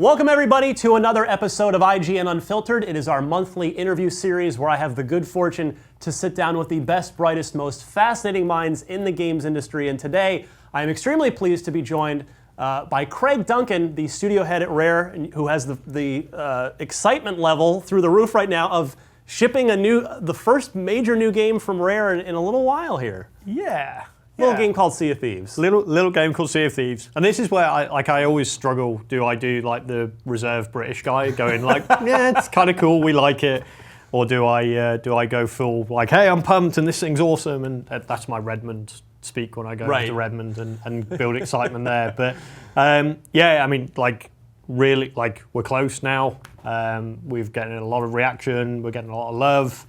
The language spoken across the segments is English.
Welcome everybody to another episode of IGN Unfiltered. It is our monthly interview series where I have the good fortune to sit down with the best, brightest, most fascinating minds in the games industry. And today, I am extremely pleased to be joined by Craig Duncan, the studio head at Rare, who has the excitement level through the roof right now of shipping the first major new game from Rare in a little while here. Yeah. Little game called Sea of Thieves. Little game called Sea of Thieves. And this is where I always struggle. Do I do like the reserved British guy going like, yeah, it's kind of cool, we like it, or do I go full like, hey, I'm pumped and this thing's awesome, and that's my Redmond speak when I go to Redmond and build excitement there. But yeah, I mean, like really, like we're close now. We've getting a lot of reaction. We're getting a lot of love.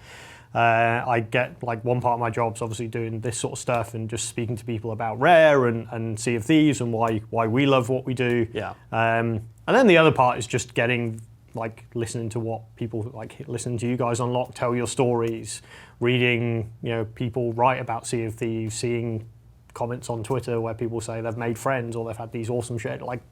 I get like one part of my job's obviously doing this sort of stuff and just speaking to people about Rare and Sea of Thieves and why we love what we do. Yeah. And then the other part is just getting like listening to what people like, listening to you guys on Lock tell your stories, reading people write about Sea of Thieves, seeing comments on Twitter where people say they've made friends or they've had these awesome shit. Like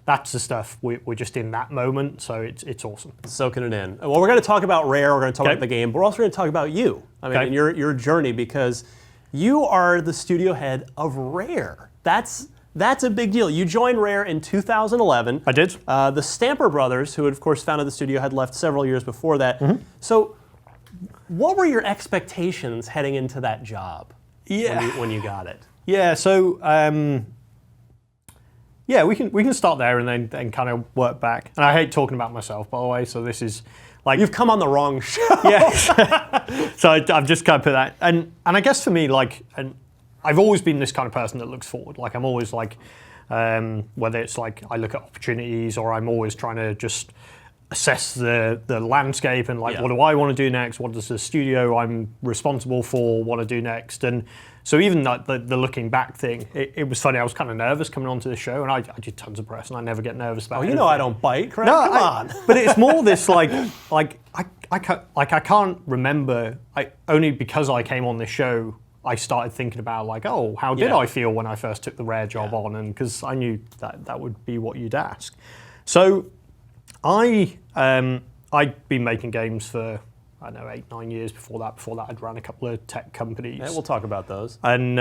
that's the stuff we're just in that moment, so it's awesome. Soaking it in. Well, we're going to talk about Rare, we're going to talk about the game, but we're also going to talk about you. I mean, and your journey, because you are the studio head of Rare. That's a big deal. You joined Rare in 2011. I did. The Stamper brothers, who had, of course, founded the studio, had left several years before that. Mm-hmm. So what were your expectations heading into that job when you got it? Yeah, so... yeah, we can start there and then kind of work back. And I hate talking about myself, by the way, so this is like... You've come on the wrong show. Yeah. So I've just kind of put that... And I guess for me, like, and I've always been this kind of person that looks forward. Like, I'm always like, whether it's like I look at opportunities or I'm always trying to just assess the landscape and like, what do I want to do next? What does the studio I'm responsible for want to do next? And so even the looking back thing, it was funny. I was kind of nervous coming onto the show, and I did tons of press, and I never get nervous about it. You know I don't bite, Craig. No, come on. But it's more this I can't remember. Only because I came on this show, I started thinking about like, oh, how did I feel when I first took the Rare job on, and because I knew that would be what you'd ask. So I'd been making games for, I don't know, 8-9 years before that. Before that, I'd run a couple of tech companies. Yeah, we'll talk about those. And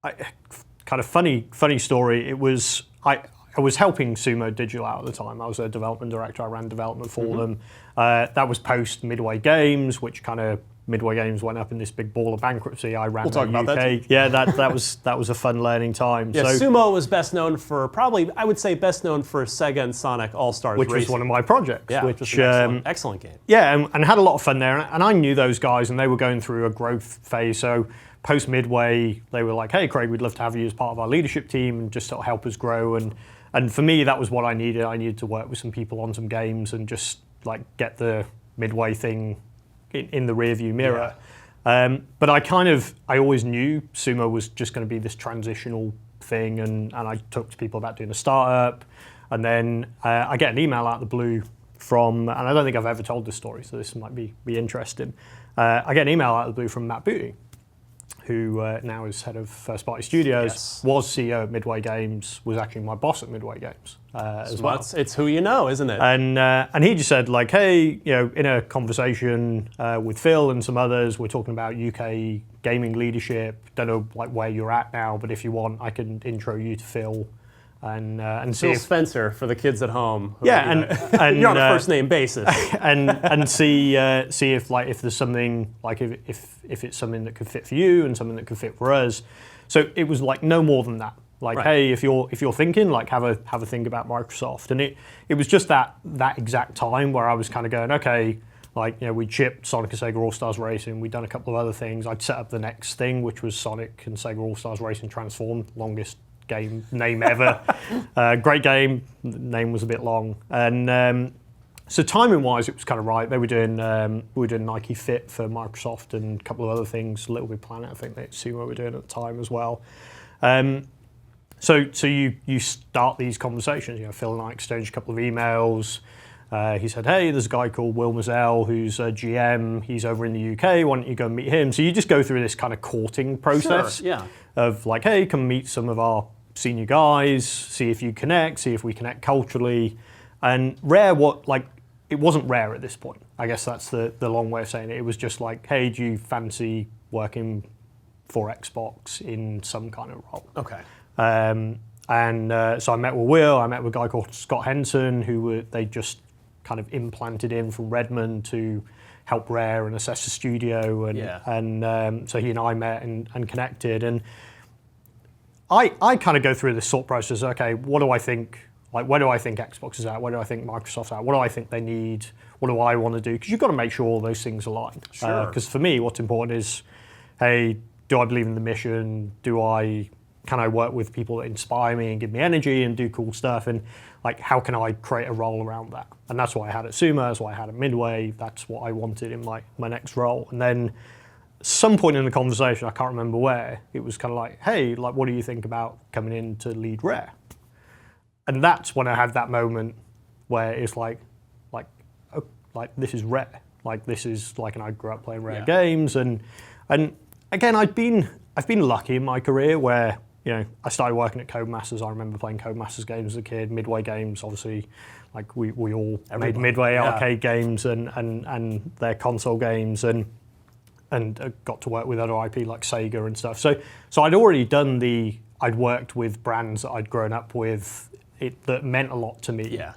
kind of funny story. It was I was helping Sumo Digital out at the time. I was a development director. I ran development for them. That was post Midway Games, which kind of Midway Games went up in this big ball of bankruptcy. I ran the UK. About that. Yeah, that was a fun learning time. Yeah, so, Sumo was best known for I would say best known for Sega and Sonic All-Stars Which Racing. was one of my projects. Yeah, which was an excellent game. Yeah, and had a lot of fun there. And I knew those guys, and they were going through a growth phase. So post Midway, they were like, hey, Craig, we'd love to have you as part of our leadership team and just sort of help us grow. And for me, that was what I needed. I needed to work with some people on some games and just like get the Midway thing in the rearview mirror. Yeah. But I always knew Sumo was just going to be this transitional thing, and I talked to people about doing a startup, and then I get an email out of the blue from, and I don't think I've ever told this story, so this might be interesting. I get an email out of the blue from Matt Booty, who now is head of First Party Studios, was CEO at Midway Games, was actually my boss at Midway Games as well. It's who you know, isn't it? And he just said like, hey, in a conversation with Phil and some others, we're talking about UK gaming leadership. Don't know like where you're at now, but if you want, I can intro you to Phil. And see Phil Spencer for the kids at home. And you're on a first name basis. and see if like if there's something like if it's something that could fit for you and something that could fit for us. So it was like no more than that. Like, hey, if you're thinking, like have a think about Microsoft. And it was just that exact time where I was kind of going, okay, like we'd shipped Sonic and Sega All-Stars Racing, we'd done a couple of other things. I'd set up the next thing, which was Sonic and Sega All-Stars Racing Transformed, longest game name ever. Great game. The name was a bit long, and so timing wise, it was kind of right. They were doing we were doing Nike Fit for Microsoft and a couple of other things. Little Big Planet, I think they Sumo were doing at the time as well. So you start these conversations. Phil and I exchanged a couple of emails. He said, hey, there's a guy called Wheelman who's a GM. He's over in the UK. Why don't you go and meet him? So you just go through this kind of courting process of like, hey, come meet some of our senior guys, see if you connect, see if we connect culturally. And Rare, it wasn't Rare at this point. I guess that's the long way of saying it. It was just like, hey, do you fancy working for Xbox in some kind of role? Okay. So I met with Will, I met with a guy called Scott Henson, they just kind of implanted in from Redmond to help Rare and assess the studio. So he and I met and connected. And I kind of go through this thought process, okay, what do I think? Like, where do I think Xbox is at? Where do I think Microsoft's at? What do I think they need? What do I want to do? Because you've got to make sure all those things align. Sure. Because for me, what's important is, hey, do I believe in the mission? Can I work with people that inspire me and give me energy and do cool stuff? And like, how can I create a role around that? And that's what I had at Sumo, that's what I had at Midway, that's what I wanted in my next role. And then some point in the conversation, I can't remember where, it was kind of like, hey, like, what do you think about coming in to lead Rare? And that's when I had that moment where it's like this is Rare. Like, this is like, and I grew up playing Rare games, and again, I've been lucky in my career where, you know, I started working at Codemasters. I remember playing Codemasters games as a kid. Midway games, obviously, like we all made Midway arcade games and their console games, and got to work with other IP like Sega and stuff. So I'd already I'd worked with brands that I'd grown up with that meant a lot to me. Yeah.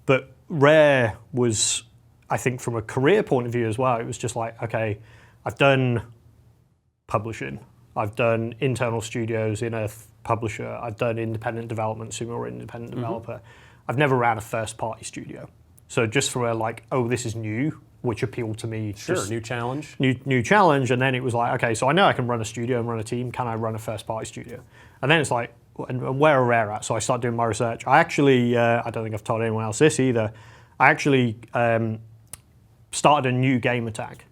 But Rare was, I think, from a career point of view as well, it was just like, okay, I've done publishing, I've done internal studios in a publisher, I've done independent development, Sumo or independent developer. I've never ran a first-party studio. So just from a like, oh, this is new, which appealed to me. Sure, new challenge. New challenge, and then it was like, okay, so I know I can run a studio and run a team, can I run a first-party studio? And then it's like, and where are Rare at? So I started doing my research. I actually, I don't think I've told anyone else this either, I actually started a new gamer tag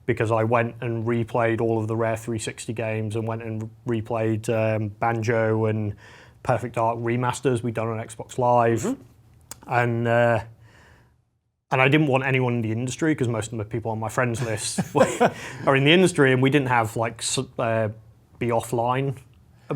because I went and replayed all of the Rare 360 games and went and replayed Banjo and Perfect Dark remasters we'd done on Xbox Live. And I didn't want anyone in the industry, because most of the people on my friends list are in the industry, and we didn't have like be offline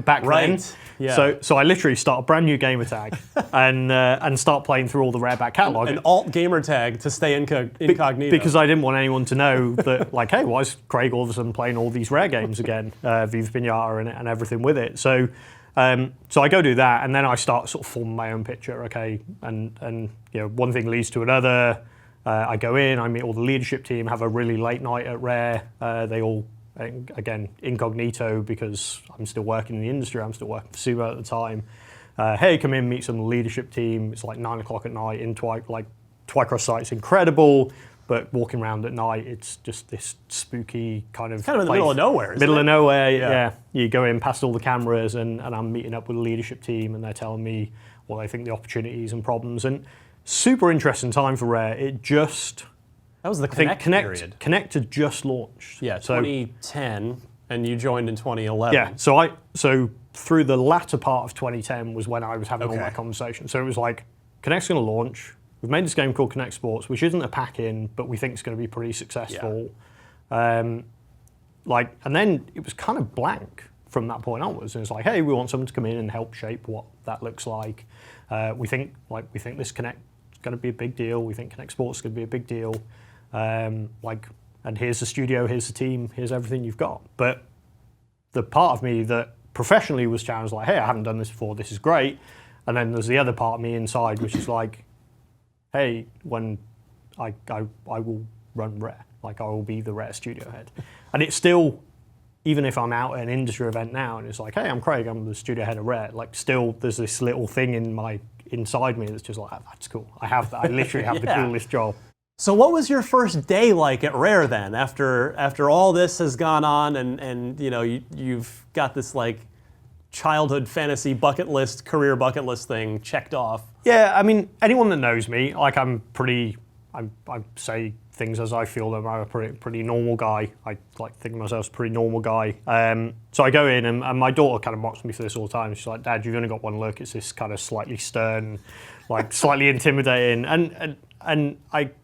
back then. Yeah. So I literally start a brand new gamer tag and start playing through all the Rare back catalogue. An alt gamer tag to stay incognito. Because I didn't want anyone to know that, like, hey, why is Craig all of a sudden playing all these Rare games again, Viva Pinata and everything with it. So I go do that, and then I start sort of forming my own picture, okay, and you know, one thing leads to another. I go in, I meet all the leadership team, have a really late night at Rare. They all, again, incognito, because I'm still working in the industry, I'm still working for Sumo at the time. Hey, come in, meet some leadership team. It's like 9 o'clock at night in Twycross site's incredible, but walking around at night, it's just this spooky kind of in the middle of nowhere, isn't Middle it? of nowhere, yeah. You go in past all the cameras, and I'm meeting up with the leadership team, and they're telling me what they think the opportunities and problems. And super interesting time for Rare. It just... That was the Kinect period. Kinect had just launched. Yeah, 2010, and you joined in 2011. Yeah, so through the latter part of 2010 was when I was having all that conversation. So it was like, Kinect's going to launch. We've made this game called Kinect Sports, which isn't a pack-in, but we think it's going to be pretty successful. Yeah. And then it was kind of blank from that point onwards. And it's like, hey, we want someone to come in and help shape what that looks like. We think this Kinect is going to be a big deal. We think Kinect Sports is going to be a big deal. And here's the studio, here's the team, here's everything you've got. But the part of me that professionally was challenged, like, hey, I haven't done this before, this is great. And then there's the other part of me inside, which is like, hey, when I will run Rare, like I will be the Rare studio head. And it's still, even if I'm out at an industry event now and it's like, hey, I'm Craig, I'm the studio head of Rare, like still there's this little thing inside me that's just like, that's cool. I literally have the coolest job. So what was your first day like at Rare then, after all this has gone on and you know, you've got this like childhood fantasy career bucket list thing checked off? Yeah, I mean, anyone that knows me, like I say things as I feel them. I'm a pretty normal guy. I like think of myself as a pretty normal guy. So I go in and my daughter kind of mocks me for this all the time. She's like, Dad, you've only got one look. It's this kind of slightly stern, like slightly intimidating.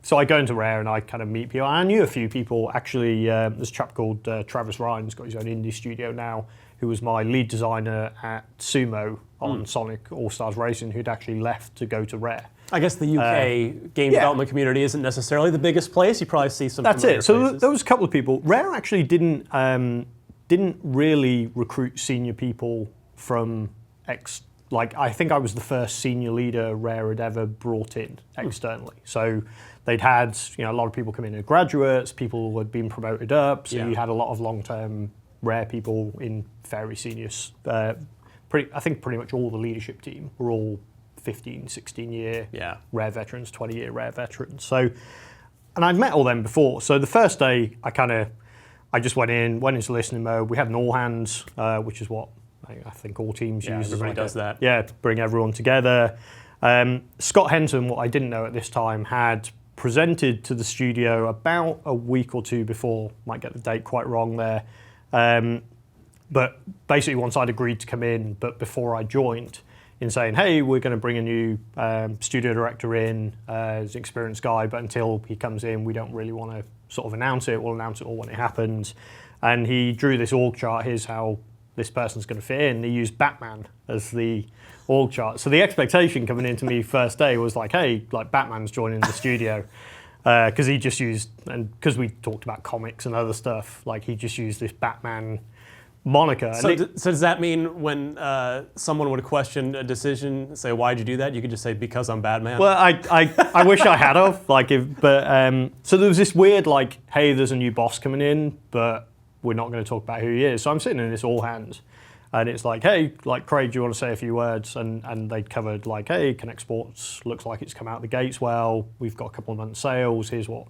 So I go into Rare and I kind of meet people. I knew a few people actually. There's a chap called Travis Ryan's got his own indie studio now, who was my lead designer at Sumo on Sonic All-Stars Racing, who'd actually left to go to Rare. I guess the UK game development community isn't necessarily the biggest place. You probably see some. That's it. So faces. there was a couple of people. Rare actually didn't really recruit senior people from Like, I think I was the first senior leader Rare had ever brought in externally. So they'd had, a lot of people come in as graduates, people who had been promoted up. So you had a lot of long-term Rare people in very senior. I think pretty much all the leadership team were all 15, 16-year Rare veterans, 20-year Rare veterans. So, and I'd met all them before. So the first day, I just went into listening mode. We had an all hands, which is what I think all teams use. Everybody does that. Yeah, to bring everyone together. Scott Henson, what I didn't know at this time, had presented to the studio about a week or two before, might get the date quite wrong there. But basically once I'd agreed to come in, but before I joined, in saying, hey, we're going to bring a new studio director in, as an experienced guy, but until he comes in, we don't really want to sort of announce it. We'll announce it all when it happens. And he drew this org chart. Here's how this person's going to fit in. They used Batman as the org chart. So the expectation coming into me first day was like, hey, like Batman's joining the studio. Because he just used, and because we talked about comics and other stuff, like he just used this Batman moniker. So, so does that mean when someone would question a decision, say, why'd you do that? You could just say, because I'm Batman? Well, I wish I had of. So there was this weird, like, hey, there's a new boss coming in, but we're not going to talk about who he is. So I'm sitting in this all hands, and it's like, hey, like, Craig, do you want to say a few words? And they'd covered, like, hey, Kinect Sports looks like it's come out the gates well. We've got a couple of months sales. Here's what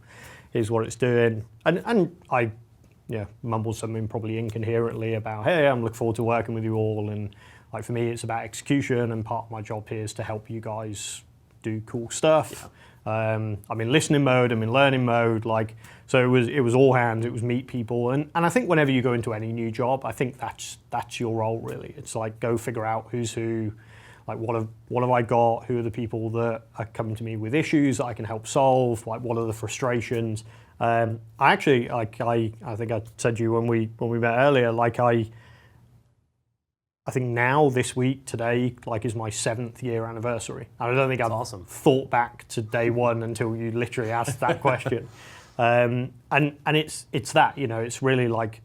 it's doing. And I mumbled something probably incoherently about, hey, I'm looking forward to working with you all. And like for me, it's about execution, and part of my job here is to help you guys do cool stuff. I'm in listening mode, I'm in learning mode. Like, so it was all hands, it was meet people. And I think whenever you go into any new job, I think that's your role really. It's like, go figure out who's who, like what have I got, who are the people that are coming to me with issues that I can help solve, like what are the frustrations. I think I said to you when we met earlier, like I think now this week, today, like is my 7th year anniversary. And I don't think I've thought back to day one until you literally asked that question. And it's that, it's really like,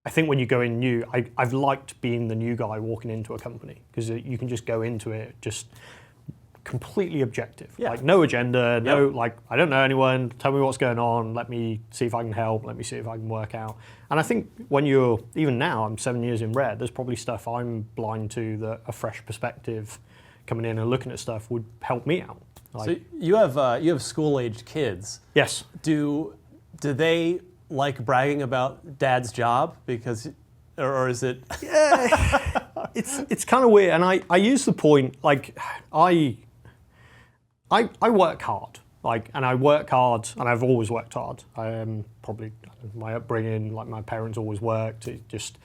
I think when you go in new, I've liked being the new guy walking into a company, because you can just go into it just completely objective. Like no agenda, no like, I don't know anyone, tell me what's going on, let me see if I can help, let me see if I can work out. And I think when even now, I'm 7 years in Rare, there's probably stuff I'm blind to that a fresh perspective coming in and looking at stuff would help me out. Like, so you have school-aged kids. Yes. Do they like bragging about dad's job? Because, or is it? Yeah, it's kind of weird. And I use the point, like, I work hard, like, and I work hard, and I've always worked hard. I am probably my upbringing, like my parents always worked. It just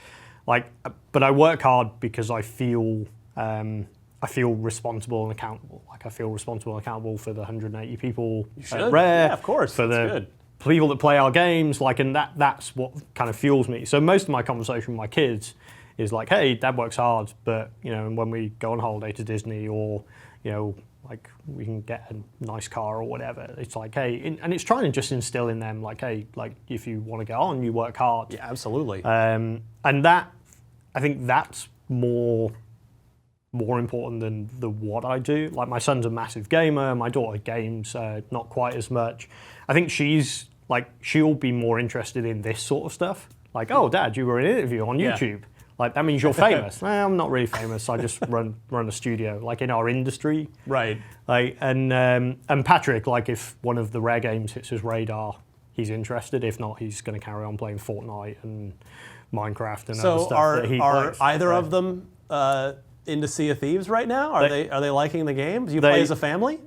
like, but I work hard because I feel responsible and accountable. Like I feel responsible and accountable for the 180 people at Rare. Yeah, of course. For that's the good. people that play our games, like, and that's what kind of fuels me. So most of my conversation with my kids is like, hey, Dad works hard, but when we go on holiday to Disney or like we can get a nice car or whatever, it's like, hey, and it's trying to just instill in them, like, hey, like if you want to get on, you work hard. Yeah, absolutely. And that, I think that's more important than the what I do. Like my son's a massive gamer, my daughter games not quite as much. I think she'll be more interested in this sort of stuff. Like, oh, Dad, you were in an interview on YouTube. Like, that means you're famous. I'm not really famous. I just run a studio, like in our industry. Right. Like, and Patrick, like if one of the Rare games hits his radar, he's interested. If not, he's going to carry on playing Fortnite and Minecraft and other stuff that he are likes. either of them into Sea of Thieves right now? Are they liking the game? Do you play as a family?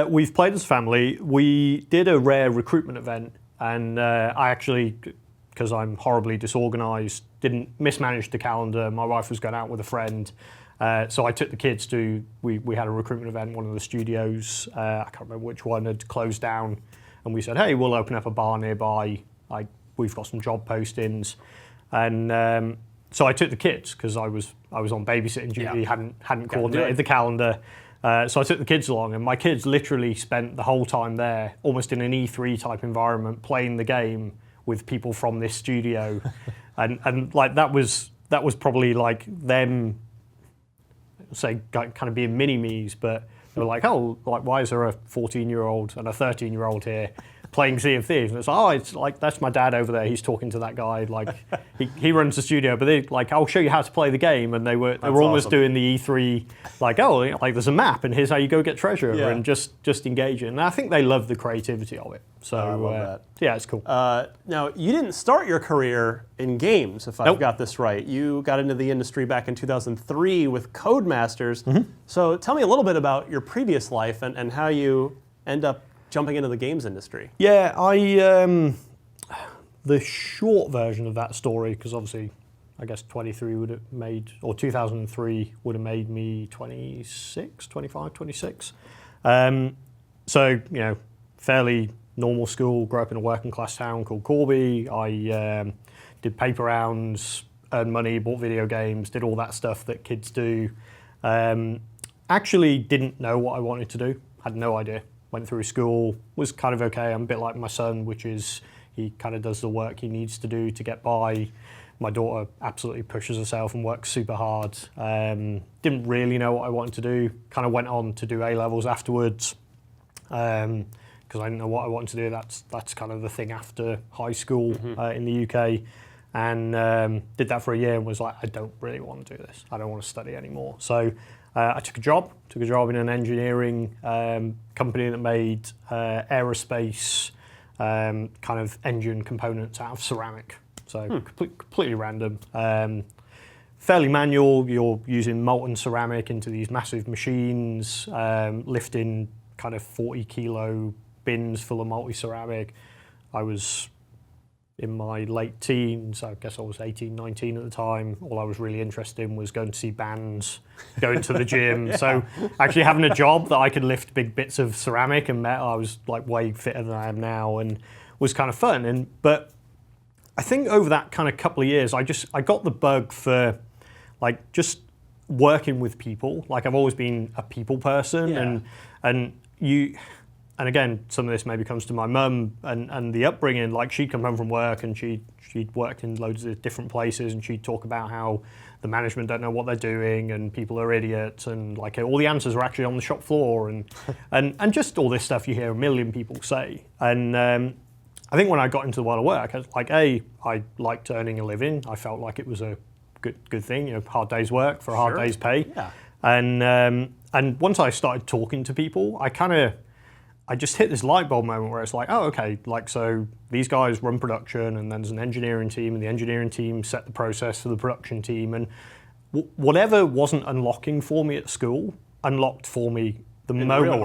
We've played as a family. We did a Rare recruitment event, and I actually, because I'm horribly disorganized, didn't mismanage the calendar. My wife was going out with a friend. So I took the kids we had a recruitment event, one of the studios, I can't remember which one, had closed down. And we said, hey, we'll open up a bar nearby. We've got some job postings. And so I took the kids because I was on babysitting duty, hadn't coordinated the calendar. So I took the kids along, and my kids literally spent the whole time there, almost in an E3 type environment, playing the game with people from this studio, and like that was probably like them, say, kind of being mini-me's, but they were like, oh, like why is there a 14-year-old and a 13-year-old here playing Sea of Thieves? And it's like, oh, it's like, that's my dad over there. He's talking to that guy. Like, he runs the studio, but they like, I'll show you how to play the game. And they were almost doing the E3, like, oh, like there's a map and here's how you go get treasure and just engage it. And I think they love the creativity of it. So I love that. Yeah, it's cool. Now, you didn't start your career in games, if I've got this right. You got into the industry back in 2003 with Codemasters. Mm-hmm. So tell me a little bit about your previous life and how you end up jumping into the games industry. Yeah, the short version of that story, because obviously I guess 23 would have made, or 2003 would have made me 26, 25, 26. So, you know, fairly normal school, grew up in a working class town called Corby. I did paper rounds, earned money, bought video games, did all that stuff that kids do. Actually didn't know what I wanted to do, had no idea. Went through school, was kind of okay. I'm a bit like my son, which is he kind of does the work he needs to do to get by. My daughter absolutely pushes herself and works super hard. Didn't really know what I wanted to do. Kind of went on to do A-levels afterwards because I didn't know what I wanted to do. That's kind of the thing after high school in the UK. And did that for a year and was like, I don't really want to do this. I don't want to study anymore. So I took a job in an engineering company that made aerospace kind of engine components out of ceramic. So completely random. Fairly manual. You're using molten ceramic into these massive machines, lifting kind of 40 kilo bins full of multi-ceramic. I was in my late teens, I guess I was 18, 19 at the time. All I was really interested in was going to see bands, going to the gym. So actually having a job that I could lift big bits of ceramic and metal, I was like way fitter than I am now and was kind of fun. But I think over that kind of couple of years, I got the bug for like just working with people. Like I've always been a people person and again, some of this maybe comes to my mum and the upbringing. Like she'd come home from work and she'd worked in loads of different places and she'd talk about how the management don't know what they're doing and people are idiots and like all the answers are actually on the shop floor and just all this stuff you hear a million people say. And I think when I got into the world of work, I was like, I liked earning a living. I felt like it was a good thing, you know, hard day's work for a hard day's pay. Yeah. And once I started talking to people, I just hit this light bulb moment where it's like, oh, okay, like, so these guys run production and then there's an engineering team and the engineering team set the process for the production team and whatever wasn't unlocking for me at school unlocked for me the moment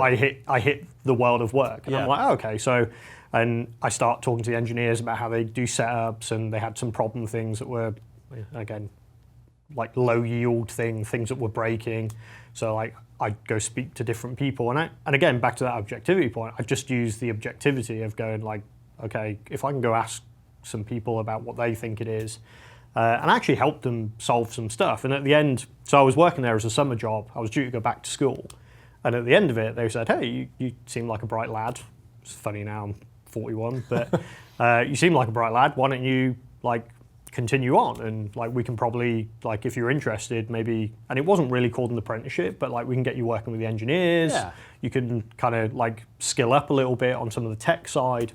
I hit the world of work. And I'm like, oh, okay, so, and I start talking to the engineers about how they do setups and they had some problem things that were, again, like low yield things that were breaking. So like, I'd go speak to different people. And again, back to that objectivity point, I just use the objectivity of going like, okay, if I can go ask some people about what they think it is, and actually help them solve some stuff. And at the end, so I was working there as a summer job. I was due to go back to school. And at the end of it, they said, hey, you seem like a bright lad. It's funny now, I'm 41, but you seem like a bright lad. Why don't you like continue on and like we can probably like if you're interested maybe, and it wasn't really called an apprenticeship, but like we can get you working with the engineers. You can kind of like skill up a little bit on some of the tech side,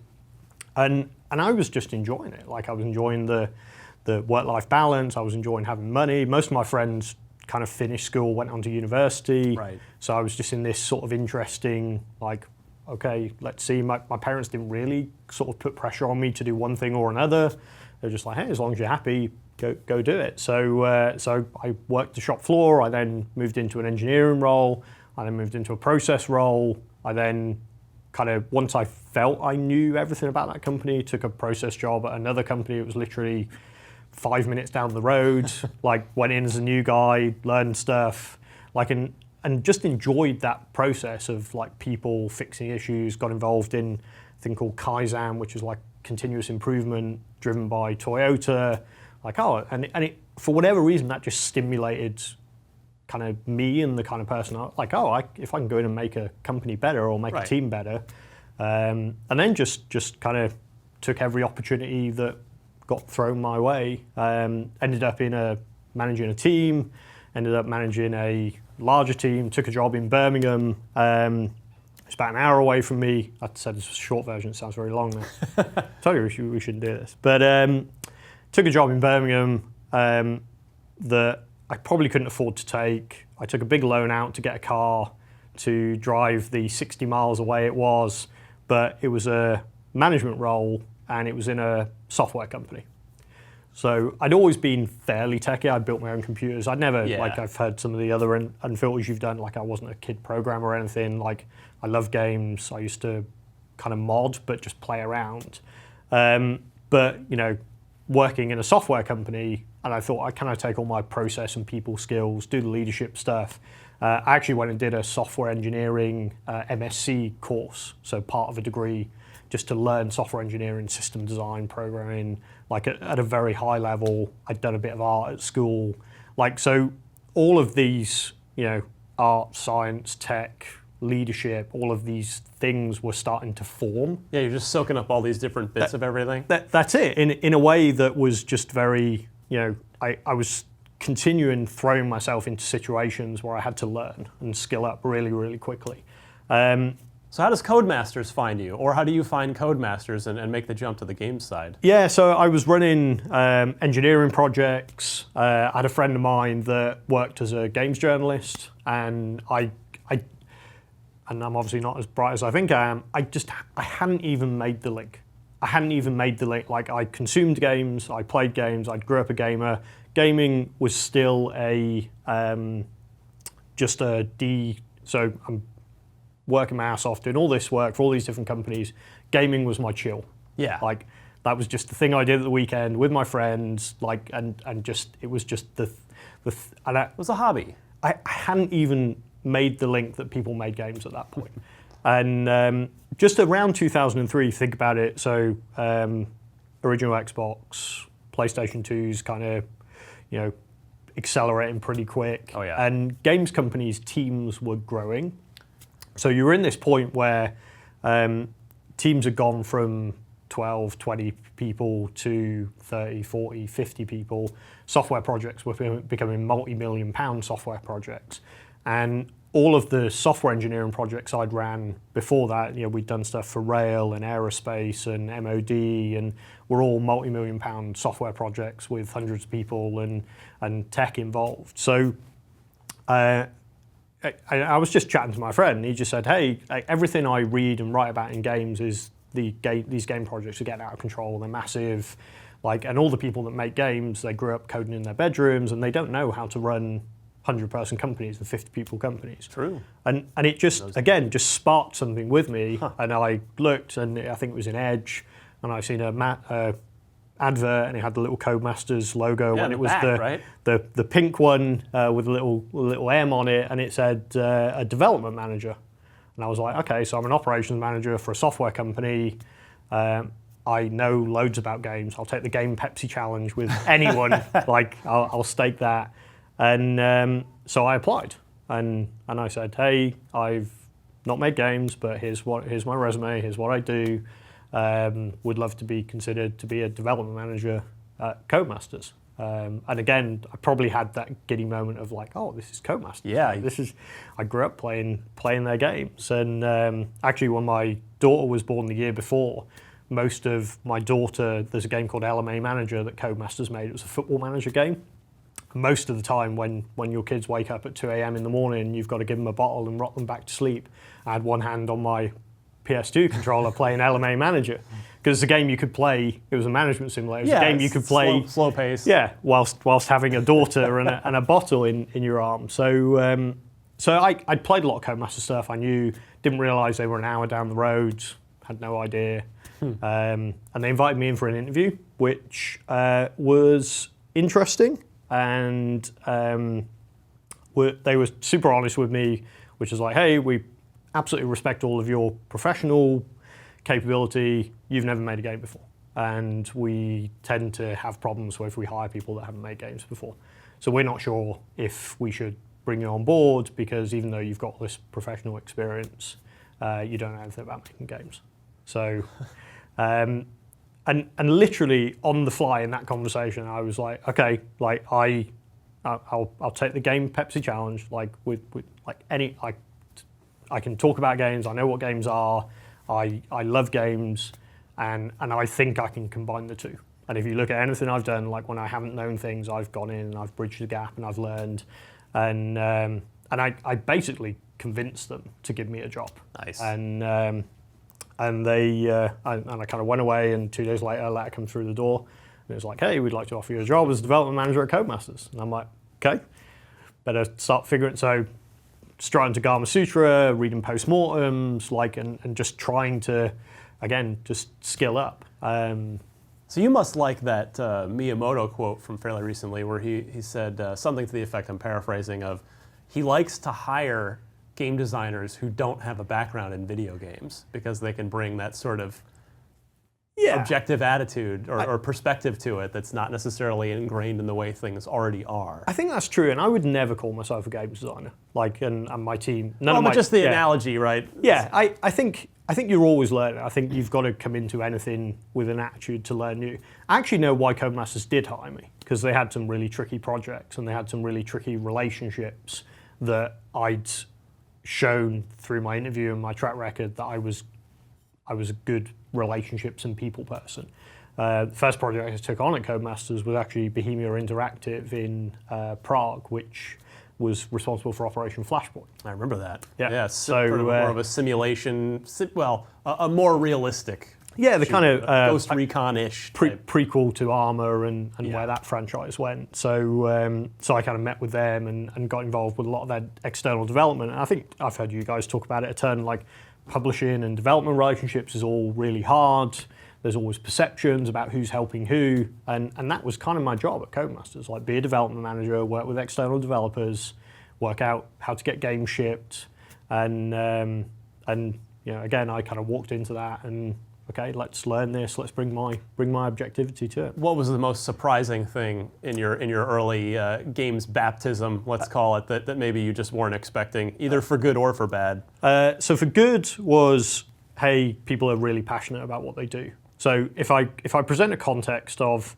and I was just enjoying it. Like I was enjoying the work-life balance. I was enjoying having money. Most of my friends kind of finished school, went on to university, so I was just in this sort of interesting like, okay, let's see. My parents didn't really sort of put pressure on me to do one thing or another. They're just like, hey, as long as you're happy, go do it. So I worked the shop floor. I then moved into an engineering role. I then moved into a process role. I then kind of, once I felt I knew everything about that company, took a process job at another company. It was literally 5 minutes down the road. Like went in as a new guy, learned stuff, like and just enjoyed that process of like people fixing issues. Got involved in a thing called Kaizen, which is like continuous improvement driven by Toyota. Like, oh, and it, for whatever reason, that just stimulated kind of me and the kind of person like, oh, if I can go in and make a company better or make a team better, and then just kind of took every opportunity that got thrown my way. Ended up managing a team, ended up managing a larger team, took a job in Birmingham. It's about an hour away from me. I said it's a short version, it sounds very long now. I told you we shouldn't do this. But took a job in Birmingham that I probably couldn't afford to take. I took a big loan out to get a car to drive the 60 miles away it was, but it was a management role and it was in a software company. So I'd always been fairly techy. I'd built my own computers. I'd never, like I've heard some of the other unfilters you've done, like I wasn't a kid programmer or anything. Like I love games. I used to kind of mod, but just play around. But, you know, working in a software company, and I thought I'd kind of take all my process and people skills, do the leadership stuff. I actually went and did a software engineering MSc course, so part of a degree, just to learn software engineering, system design, programming, like at a very high level. I'd done a bit of art at school. Like, so all of these, you know, art, science, tech, leadership, all of these things were starting to form. Yeah, you're just soaking up all these different bits of everything. That's it, in a way that was just very, you know, I was continuing throwing myself into situations where I had to learn and skill up really, really quickly. So how does Codemasters find you? Or how do you find Codemasters and make the jump to the game side? Yeah, so I was running engineering projects. I had a friend of mine that worked as a games journalist, and and I'm obviously not as bright as I think I am, I hadn't even made the link. Like, I consumed games, I played games, I grew up a gamer. Gaming was still so I'm working my ass off doing all this work for all these different companies. Gaming was my chill. Yeah. Like, that was just the thing I did at the weekend with my friends, like, and just, it was just and it was a hobby. I hadn't even made the link that people made games at that point. And just around 2003, think about it, so original Xbox, PlayStation 2's kind of, you know, accelerating pretty quick. Oh, yeah. And games companies' teams were growing. So you were in this point where teams had gone from 12, 20 people to 30, 40, 50 people. Software projects were becoming multi-million pound software projects. And all of the software engineering projects I'd ran before that, you know, we'd done stuff for rail and aerospace and MOD, and were all multi-million pound software projects with hundreds of people and tech involved. So I was just chatting to my friend, and he just said, hey, everything I read and write about in games is these game projects are getting out of control, they're massive. Like, and all the people that make games, they grew up coding in their bedrooms, and they don't know how to run 100-person companies and 50-people companies. True. And it just, again, just sparked something with me. And I looked, and I think it was in Edge, and I seen a advert, and it had the little Codemasters logo, and it was the pink one with a little M on it, and it said a development manager. And I was like, okay, so I'm an operations manager for a software company. I know loads about games. I'll take the Game Pepsi challenge with anyone. Like, I'll stake that. And so I applied, and I said, hey, I've not made games, but here's my resume, here's what I do. Would love to be considered to be a development manager at Codemasters. And again, I probably had that giddy moment of like, oh, this is Codemasters. Yeah. I grew up playing their games. And actually, when my daughter was born the year before, most of my daughter, there's a game called LMA Manager that Codemasters made. It was a football manager game. Most of the time when your kids wake up at 2 a.m. in the morning, you've got to give them a bottle and rock them back to sleep. I had one hand on my PS2 controller playing LMA Manager, because it's a game you could play. It was a management simulator. It was a game you could play slow pace. Yeah, whilst having a daughter and a bottle in your arm. So I'd played a lot of Codemaster stuff. I knew, didn't realise they were an hour down the road. Had no idea. And they invited me in for an interview, which was interesting. And they were super honest with me, which is like, hey, we absolutely respect all of your professional capability. You've never made a game before. and we tend to have problems if we hire people that haven't made games before. So we're not sure if we should bring you on board because even though you've got this professional experience, you don't know anything about making games. So, and literally on the fly in that conversation, I was like, okay, like I'll take the Game Pepsi challenge. Like with like any, I can talk about games. I know what games are. I love games, and I think I can combine the two. And if you look at anything I've done, like when I haven't known things, I've gone in and I've bridged the gap and I've learned, and I basically convinced them to give me a job. Nice. And they I kind of went away, and 2 days later, a letter came through the door, and it was like, hey, we'd like to offer you a job as development manager at Codemasters. And I'm like, okay, better start figuring. So, straight into Gama Sutra, reading postmortems, like, and just trying to, again, just skill up. So you must like that Miyamoto quote from fairly recently, where he said something to the effect, I'm paraphrasing, of he likes to hire game designers who don't have a background in video games because they can bring that sort of objective attitude or perspective to it that's not necessarily ingrained in the way things already are. I think that's true, and I would never call myself a game designer. Like, and my team, but just the analogy, right? Yeah, I think you're always learning. I think you've got to come into anything with an attitude to learn new. I actually know why Codemasters did hire me, because they had some really tricky projects and they had some really tricky relationships that I'd shown through my interview and my track record that I was a good relationships and people person. The first project I took on at Codemasters was actually Bohemia Interactive in Prague, which was responsible for Operation Flashpoint. I remember that. Yeah. So sort of more of a simulation, a more realistic. Yeah, the kind of Ghost Recon-ish prequel to Arma and where that franchise went. So I kind of met with them and got involved with a lot of their external development. And I think I've heard you guys talk about it a ton, like publishing and development relationships is all really hard. There's always perceptions about who's helping who, and that was kind of my job at Codemasters, like be a development manager, work with external developers, work out how to get games shipped, and you know, again, I kind of walked into that and okay, let's learn this, let's bring my objectivity to it. What was the most surprising thing in your early games baptism, let's call it, that maybe you just weren't expecting, either for good or for bad? So for good was, hey, people are really passionate about what they do. So if I present a context of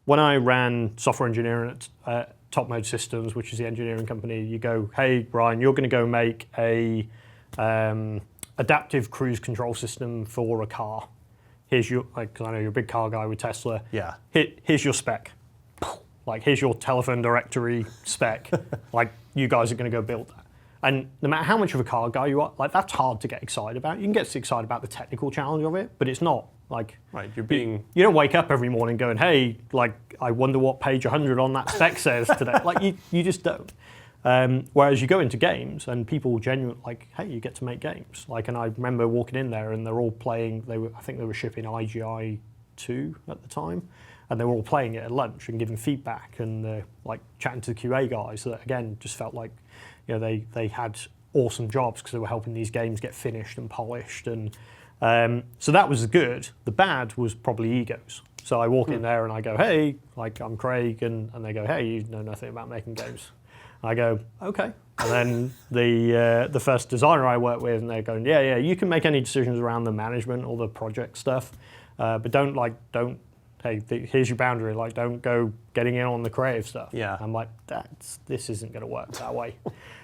when I ran software engineering at Top Mode Systems, which is the engineering company, you go, hey, Brian, you're going to go make a adaptive cruise control system for a car. Here's your, like, 'cause I know you're a big car guy with Tesla. Yeah. Here's your spec. Like, here's your telephone directory spec. Like, you guys are going to go build that. And no matter how much of a car guy you are, like, that's hard to get excited about. You can get excited about the technical challenge of it, but it's not like... Right, you're being... You don't wake up every morning going, hey, like, I wonder what page 100 on that spec says today. Like, you just don't. Whereas you go into games and people genuinely like, hey, you get to make games. Like, and I remember walking in there and they're all playing. I think they were shipping IGI 2 at the time, and they were all playing it at lunch and giving feedback and like chatting to the QA guys. That again just felt like, you know, they had awesome jobs because they were helping these games get finished and polished. And so that was the good. The bad was probably egos. So I walk in there and I go, hey, like, I'm Craig, and they go, hey, you know nothing about making games. I go, okay. And then the first designer I work with, and they're going, yeah, you can make any decisions around the management or the project stuff, but don't, hey, here's your boundary. Like, don't go getting in on the creative stuff. Yeah. I'm like, this isn't going to work that way.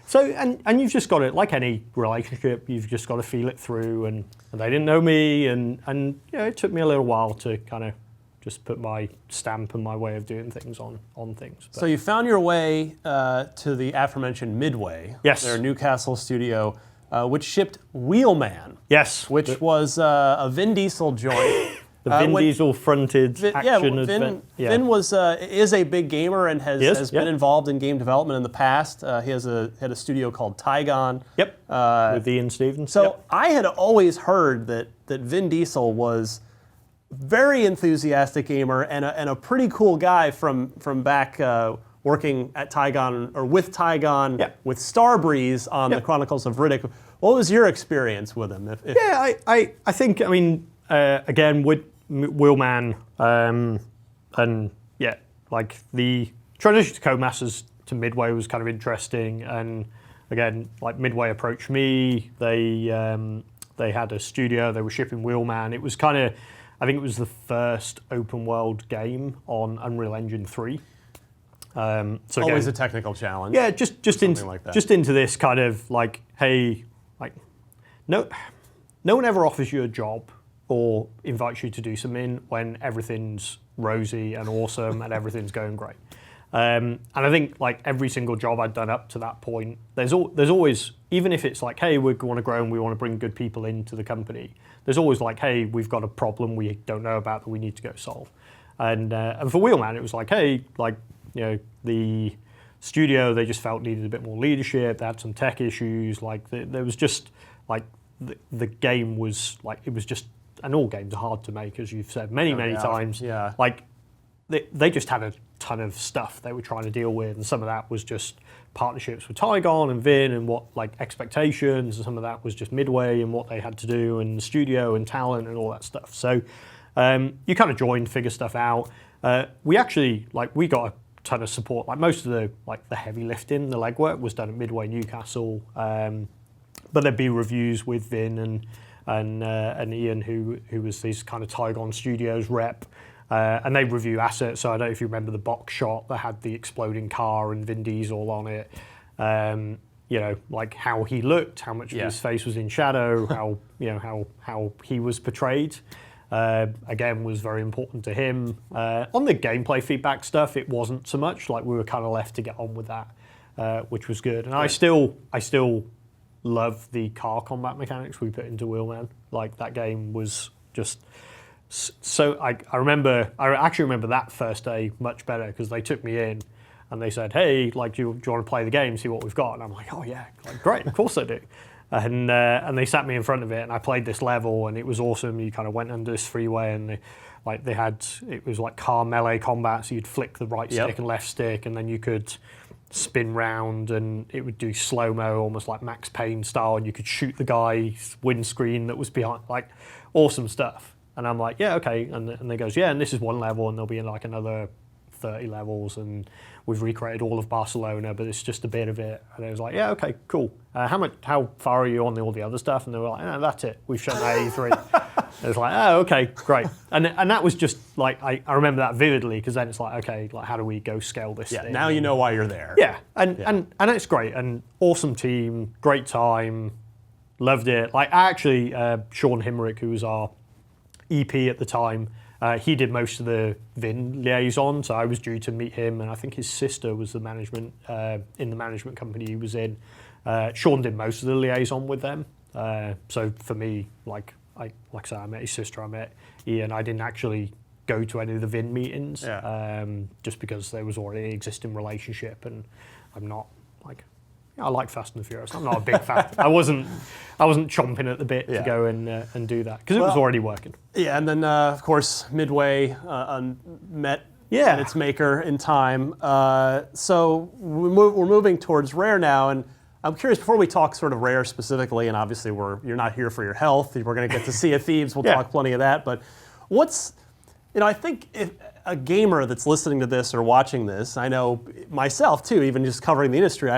So, and you've just got to, like any relationship, you've just got to feel it through. And they didn't know me, and you know, it took me a little while to kind of just put my stamp and my way of doing things on things. But. So you found your way to the aforementioned Midway, yes, their Newcastle studio, which shipped Wheelman. Yes, which was a Vin Diesel joint. The Vin Diesel fronted action adventure. Vin is a big gamer and has been involved in game development in the past. He had a studio called Tygon. Yep. With Ian Stevens. So I had always heard that Vin Diesel was very enthusiastic gamer and a pretty cool guy from back working at Tygon or with Tygon with Starbreeze on the Chronicles of Riddick. What was your experience with him? I think, I mean, again, Wheelman, and yeah, like the transition to Codemasters to Midway was kind of interesting. And again, like Midway approached me. They had a studio. They were shipping Wheelman. It was kind of, I think it was the first open world game on Unreal Engine 3. So Always again, a technical challenge. yeah, just into like that. just into this kind of like, hey, like no one ever offers you a job or invites you to do something when everything's rosy and awesome and everything's going great. And I think like every single job I'd done up to that point, there's always, even if it's like, hey, we want to grow and we want to bring good people into the company, there's always like, hey, we've got a problem we don't know about that we need to go solve. And for Wheelman, it was like, hey, like, you know, the studio, they just felt needed a bit more leadership. They had some tech issues. Like there was just like the game was like, it was just, and all games are hard to make, as you've said many times. Yeah. Like they just had a ton of stuff they were trying to deal with, and some of that was just partnerships with Tygon and Vin and what like expectations, and some of that was just Midway and what they had to do, and the studio and talent and all that stuff. So you kind of joined, figure stuff out. We actually we got a ton of support. Like most of the heavy lifting, the legwork was done at Midway Newcastle, but there'd be reviews with Vin and Ian, who was this kind of Tygon Studios rep. And they review assets, so I don't know if you remember the box shot that had the exploding car and Vin Diesel on it. You know, like how he looked, how much of his face was in shadow, how he was portrayed. Again, was very important to him. On the gameplay feedback stuff, it wasn't so much. Like we were kind of left to get on with that, which was good. And I still love the car combat mechanics we put into Wheelman. Like that game was just. So I actually remember that first day much better, because they took me in and they said, hey, like, do you want to play the game, see what we've got? And I'm like, oh yeah, like, great, of course I do. And they sat me in front of it and I played this level and it was awesome. You kind of went under this freeway and it was like car melee combat, so you'd flick the right stick and left stick, and then you could spin round and it would do slow-mo, almost like Max Payne style, and you could shoot the guy's windscreen that was behind, like awesome stuff. And I'm like, yeah, okay. And they goes, yeah, and this is one level, and there'll be like another 30 levels, and we've recreated all of Barcelona, but it's just a bit of it. And I was like, yeah, okay, cool. How far are you on all the other stuff? And they were like, no, that's it. We've shown that E3. It was like, oh, okay, great. And that was just like, I remember that vividly, because then it's like, okay, like how do we go scale this thing? Now you know why you're there. Yeah, and it's great, and awesome team, great time, loved it. Like actually, Sean Himrick, who was our EP at the time, he did most of the Vin liaison, so I was due to meet him, and I think his sister was the management in the management company he was in. Sean did most of the liaison with them. So for me, like I said, I met his sister, I met Ian. I didn't actually go to any of the Vin meetings, just because there was already an existing relationship, and I'm not like. I like Fast and the Furious. I'm not a big fan. I wasn't chomping at the bit to go and do that, because it was already working. Yeah, and then of course Midway met its maker in time. So we're moving towards Rare now, and I'm curious, before we talk sort of Rare specifically, and obviously you're not here for your health. We're going to get to Sea of Thieves. We'll talk plenty of that. But I think if a gamer that's listening to this or watching this, I know myself too, even just covering the industry,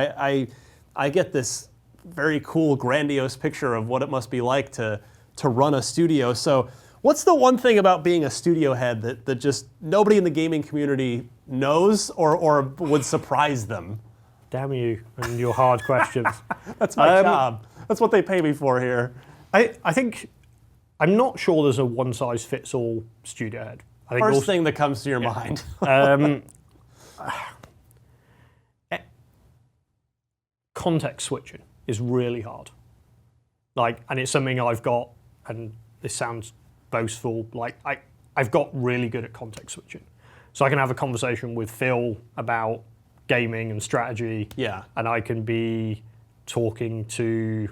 I get this very cool, grandiose picture of what it must be like to run a studio. So what's the one thing about being a studio head that just nobody in the gaming community knows or would surprise them? Damn you and your hard questions. That's my job. That's what they pay me for here. I think, I'm not sure there's a one-size-fits-all studio head. I think First thing that comes to your mind. Context switching is really hard. And it's something I've got, and this sounds boastful, I've got really good at context switching. So I can have a conversation with Phil about gaming and strategy, and I can be talking to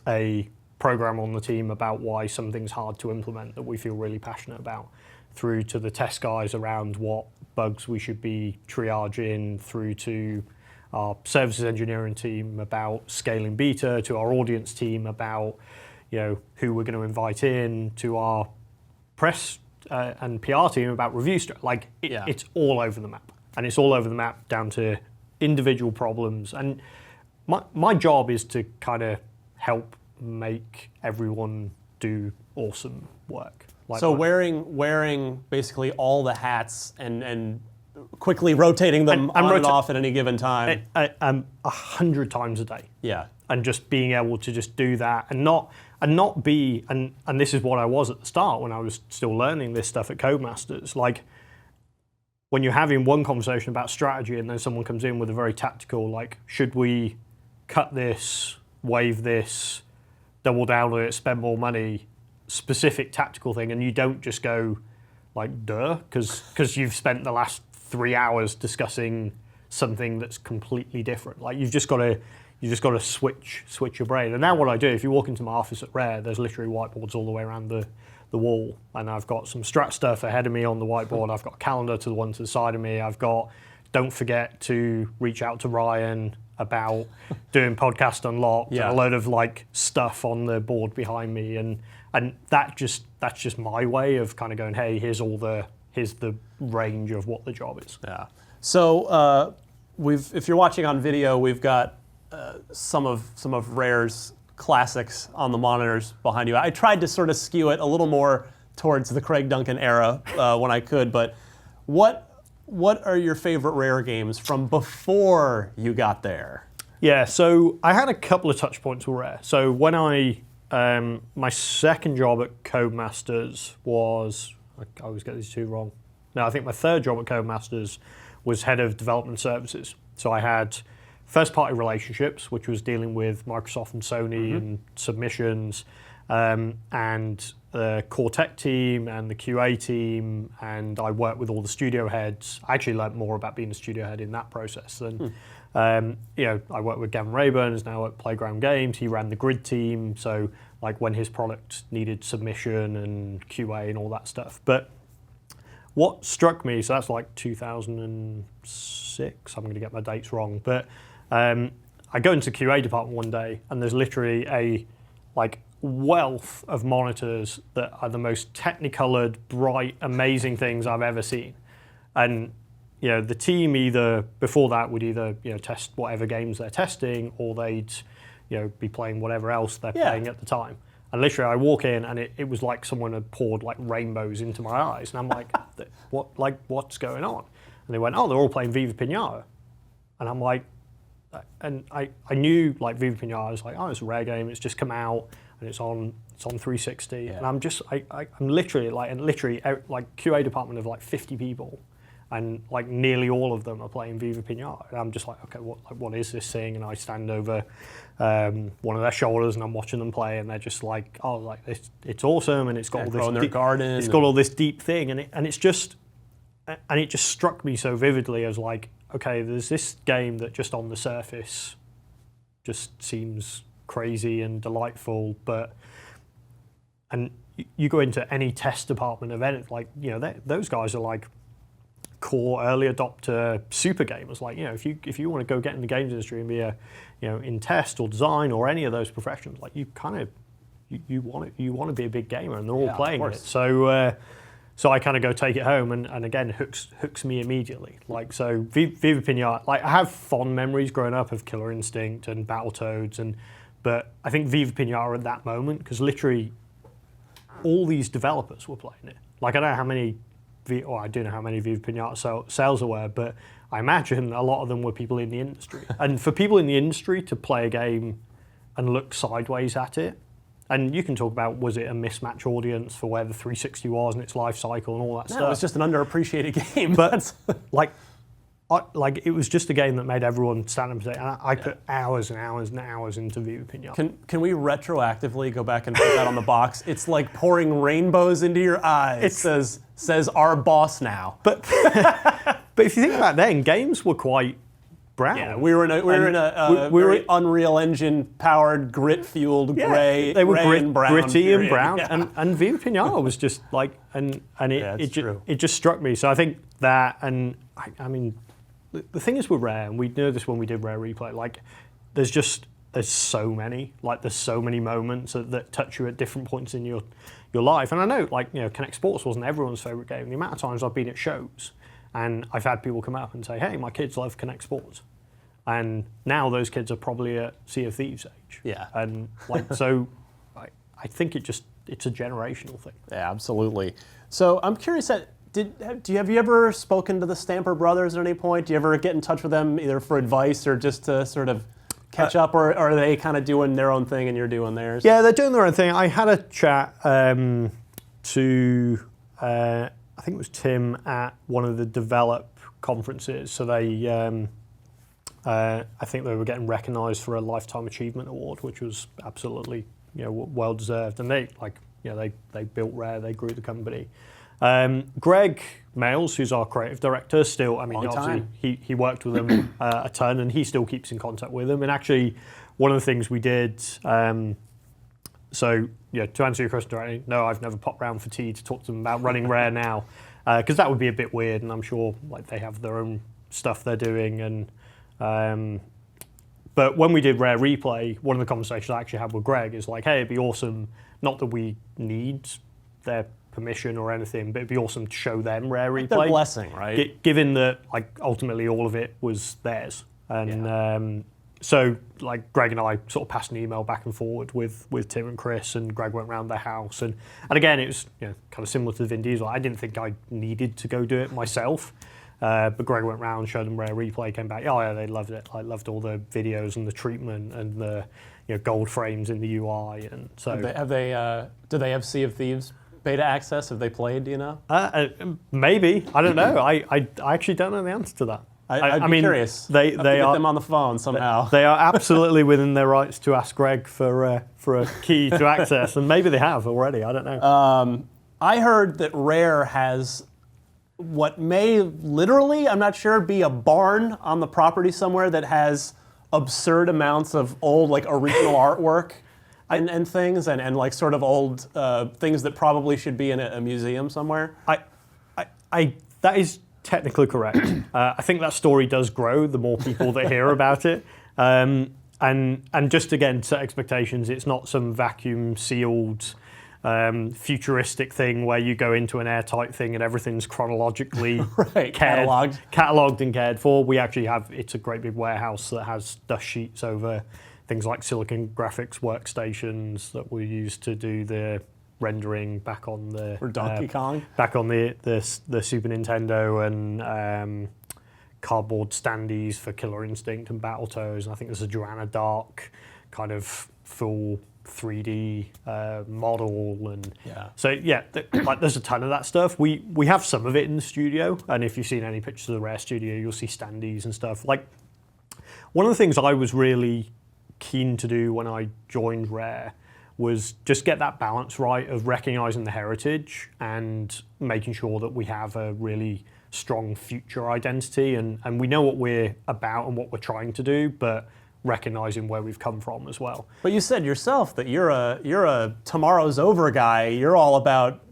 a programmer on the team about why something's hard to implement that we feel really passionate about, through to the test guys around what bugs we should be triaging, through to our services engineering team about scaling beta, to our audience team about who we're going to invite in, to our press and PR team about review stuff. Like it's all over the map, and it's all over the map down to individual problems. And my job is to kind of help make everyone do awesome work. Like so wearing basically all the hats and quickly rotating them on and off at any given time. 100 times a day. Yeah. And just being able to just do that and not be, and this is what I was at the start when I was still learning this stuff at Codemasters. Like when you're having one conversation about strategy and then someone comes in with a very tactical, like, should we cut this, waive this, double down on it, spend more money, specific tactical thing, and you don't just go like, duh, because you've spent the last 3 hours discussing something that's completely different. Like you've just got to switch your brain. And now what I do, if you walk into my office at Rare, there's literally whiteboards all the way around the wall, and I've got some strat stuff ahead of me on the whiteboard. I've got a calendar to the one to the side of me. I've got, don't forget to reach out to Ryan about doing Podcast Unlocked, and a load of like stuff on the board behind me, and that's just my way of kind of going, hey, here's the range of what the job is. Yeah. So if you're watching on video, we've got some of Rare's classics on the monitors behind you. I tried to sort of skew it a little more towards the Craig Duncan era when I could, but what are your favorite Rare games from before you got there? Yeah, so I had a couple of touch points with Rare. So when my second job at Codemasters was, I always get these two wrong. No, I think my third job at Codemasters was head of development services. So I had first-party relationships, which was dealing with Microsoft and Sony and submissions, and the core tech team and the QA team, and I worked with all the studio heads. I actually learned more about being a studio head in that process than, I worked with Gavin Rayburn, who's now at Playground Games. He ran the grid team, so like when his product needed submission and QA and all that stuff. But what struck me, so that's like 2006, I'm going to get my dates wrong, but I go into the QA department one day and there's literally a like wealth of monitors that are the most technicolored, bright, amazing things I've ever seen. And the team either before that would either test whatever games they're testing, or they'd be playing whatever else they're playing at the time. And literally I walk in and it was like someone had poured like rainbows into my eyes, and I'm like, what's going on? And they went, oh, they're all playing Viva Pinata. And I'm like, and I knew like Viva Pinata, I was like, oh, it's a Rare game, it's just come out and it's on 360. And I'm literally QA department of like 50 people, and like nearly all of them are playing Viva Pinata. And I'm just like, okay, what is this thing? And I stand over one of their shoulders and I'm watching them play, and they're just like, oh, like it's awesome, and it's got all this their garden. It's got all this deep thing, and it just struck me so vividly as like, okay, there's this game that just on the surface just seems crazy and delightful, and you go into any test department of any, like, those guys are like core early adopter super gamers. Like, if you want to go get in the games industry and be a, in test or design or any of those professions, like you want to be a big gamer, and they're all playing it. So I kind of go take it home, and again hooks me immediately. Like, so Viva Pinata, like I have fond memories growing up of Killer Instinct and Battletoads, but I think Viva Pinata at that moment, because literally all these developers were playing it. Like, I don't know how many, I do know how many Viva Pinata sales there were, but I imagine a lot of them were people in the industry. And for people in the industry to play a game and look sideways at it, and you can talk about, was it a mismatch audience for where the 360 was and its life cycle and all that stuff. No, it's just an underappreciated game. But like it was just a game that made everyone stand up and say, and I put hours and hours and hours into Viva Pinata. Can we retroactively go back and put that on the box? It's like pouring rainbows into your eyes. It says our boss now. But if you think about it, then games were quite brown. Yeah, we were in a Unreal Engine powered, grit fueled gray. They were and brown gritty period. and brown, and Viva Pinata was just like, it just struck me. So I think that, and I mean, the thing is with Rare, and we knew this when we did Rare Replay. Like, there's there's so many. Like, there's so many moments that touch you at different points in your life. And I know, like, Kinect Sports wasn't everyone's favourite game. The amount of times I've been at shows and I've had people come up and say, hey, my kids love Kinect Sports. And now those kids are probably at Sea of Thieves age. Yeah. And, like, so I think it's a generational thing. Yeah, absolutely. So I'm curious, have you ever spoken to the Stamper brothers at any point? Do you ever get in touch with them either for advice or just to sort of catch up, or are they kind of doing their own thing and you're doing theirs? Yeah, they're doing their own thing. I had a chat to, I think it was Tim at one of the Develop conferences. So they, I think they were getting recognised for a Lifetime Achievement Award, which was absolutely well deserved. And they they built Rare, they grew the company. Greg Males, who's our creative director, still, I mean, obviously he worked with them a ton, and he still keeps in contact with them. And actually, one of the things we did, to answer your question directly, no, I've never popped round for tea to talk to them about running Rare now, because that would be a bit weird, and I'm sure like they have their own stuff they're doing. And but when we did Rare Replay, one of the conversations I actually had with Greg is like, hey, it'd be awesome, not that we need their permission or anything, but it'd be awesome to show them Rare Replay. Their blessing, right? Given that, like, ultimately all of it was theirs, and so like Greg and I sort of passed an email back and forward with Tim and Chris, and Greg went round their house, and again it was kind of similar to the Vin Diesel. I didn't think I needed to go do it myself, but Greg went round, showed them Rare Replay, came back, oh yeah, they loved it. I loved all the videos and the treatment and the gold frames in the UI, and so do they have Sea of Thieves beta access? Have they played? Do you know? Maybe, I don't know. I actually don't know the answer to that. I'd be curious. They get them on the phone somehow. They are absolutely within their rights to ask Greg for a key to access, and maybe they have already. I don't know. I heard that Rare has what may literally, I'm not sure, be a barn on the property somewhere that has absurd amounts of old, like, original artwork and things, and like sort of old things that probably should be in a museum somewhere. That is technically correct. I think that story does grow the more people that hear about it. And just again, set expectations, it's not some vacuum sealed futuristic thing where you go into an airtight thing and everything's chronologically catalogued and cared for. We actually have, it's a great big warehouse that has dust sheets over things like Silicon Graphics workstations that we use to do the rendering back on the Donkey Kong, back on the Super Nintendo, and cardboard standees for Killer Instinct and Battletoads. And I think there's a Joanna Dark kind of full 3D model, and so like there's a ton of that stuff. We have some of it in the studio, and if you've seen any pictures of the Rare studio, you'll see standees and stuff. Like, one of the things I was really keen to do when I joined Rare was just get that balance right of recognizing the heritage and making sure that we have a really strong future identity, and we know what we're about and what we're trying to do, but recognizing where we've come from as well. But you said yourself that you're a tomorrow's over guy. You're all about,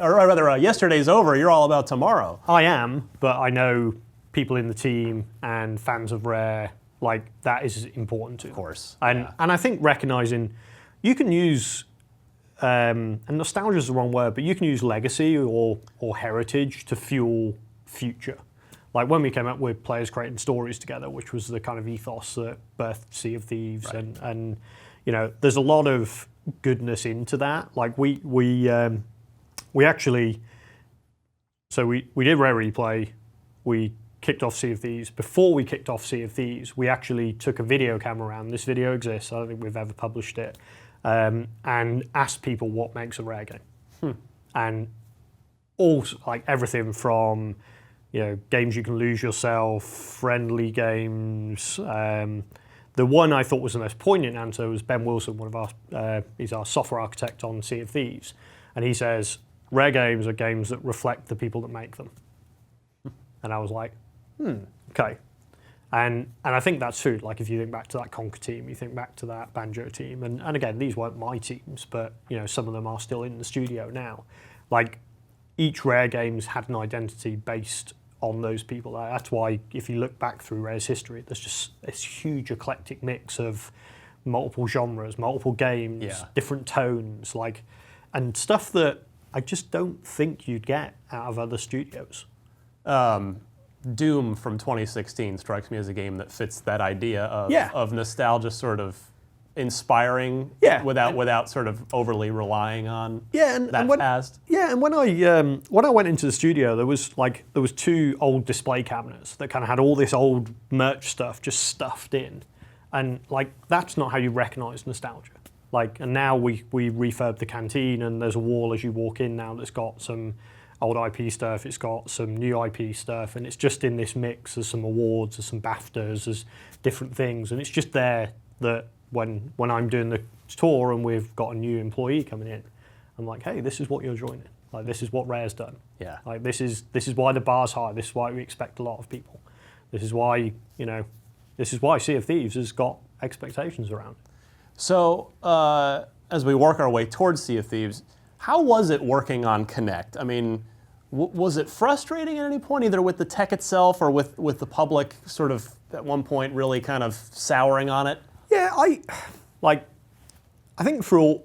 or rather, yesterday's over. You're all about tomorrow. I am, but I know people in the team and fans of Rare, like, that is important too. Of course. And I think recognizing you can use, and nostalgia is the wrong word, but you can use legacy or heritage to fuel future. Like, when we came up with players creating stories together, which was the kind of ethos that birthed Sea of Thieves, right. and there's a lot of goodness into that. Like, we actually, so we did Rare Replay, we kicked off Sea of Thieves. Before we kicked off Sea of Thieves, we actually took a video camera around. This video exists, I don't think we've ever published it, and asked people what makes a Rare game. And all, like, everything from games you can lose yourself, friendly games. The one I thought was the most poignant answer was Ben Wilson, one of our, he's our software architect on Sea of Thieves. And he says, Rare games are games that reflect the people that make them. And I was like, okay. And I think that's true. Like, if you think back to that Conker team, you think back to that Banjo team, and again, these weren't my teams, but some of them are still in the studio now. Like, each Rare games had an identity based on those people. That's why if you look back through Rare's history, there's just this huge eclectic mix of multiple genres, multiple games, different tones, like, and stuff that I just don't think you'd get out of other studios. Doom from 2016 strikes me as a game that fits that idea of nostalgia sort of inspiring without sort of overly relying on past. Yeah, and when I went into the studio, there was 2 old display cabinets that kind of had all this old merch stuff just stuffed in, and like that's not how you recognise nostalgia. Like, and now we refurb the canteen, and there's a wall as you walk in now that's got some old IP stuff, it's got some new IP stuff, and it's just in this mix. There's some awards, there's some BAFTAs, there's different things, and it's just there that when I'm doing the tour and we've got a new employee coming in, I'm like, hey, this is what you're joining. Like, this is what Rare's done. Yeah. Like, this is why the bar's high. This is why we expect a lot of people. This is why, Sea of Thieves has got expectations around it. So, as we work our way towards Sea of Thieves, how was it working on Kinect? I mean, was it frustrating at any point, either with the tech itself or with the public sort of at one point really kind of souring on it? Yeah, I think through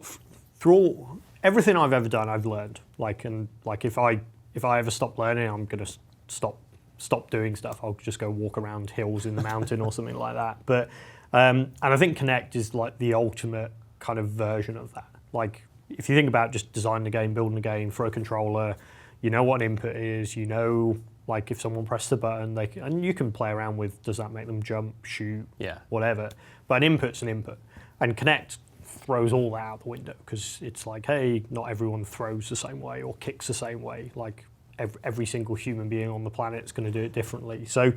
all everything I've ever done, I've learned. If I ever stop learning, I'm gonna stop doing stuff. I'll just go walk around hills in the mountain or something like that. But and I think Kinect is like the ultimate kind of version of that. Like, if you think about just designing a game, building a game for a controller, you know what an input is. You know, like if someone presses the button, and you can play around with, does that make them jump, shoot, whatever. But an input's an input. And Kinect throws all that out the window, because it's like, hey, not everyone throws the same way or kicks the same way. Like every single human being on the planet is going to do it differently. So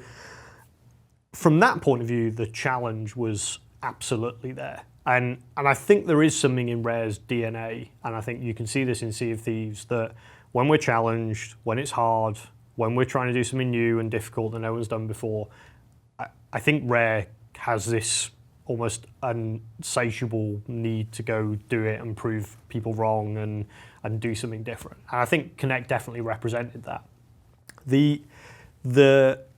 from that point of view, the challenge was absolutely there. And I think there is something in Rare's DNA, and I think you can see this in Sea of Thieves, that when we're challenged, when it's hard, when we're trying to do something new and difficult that no one's done before, I think Rare has this almost insatiable need to go do it and prove people wrong and do something different. And I think Kinect definitely represented that. The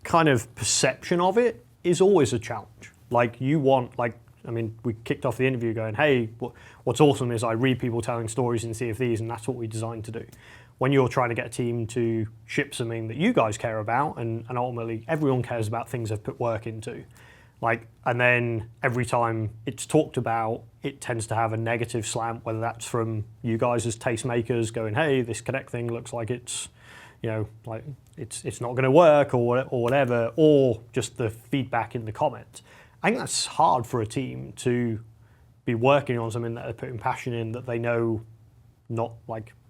kind of perception of it is always a challenge. Like, we kicked off the interview going, hey, what's awesome is I read people telling stories in Sea of Thieves, and that's what we designed to do. When you're trying to get a team to ship something that you guys care about, and ultimately everyone cares about things they've put work into, and then every time it's talked about, it tends to have a negative slant, whether that's from you guys as tastemakers going, hey, this Kinect thing looks like it's, it's not going to work or whatever, or just the feedback in the comments. I think that's hard for a team to be working on something that they're putting passion in, that they know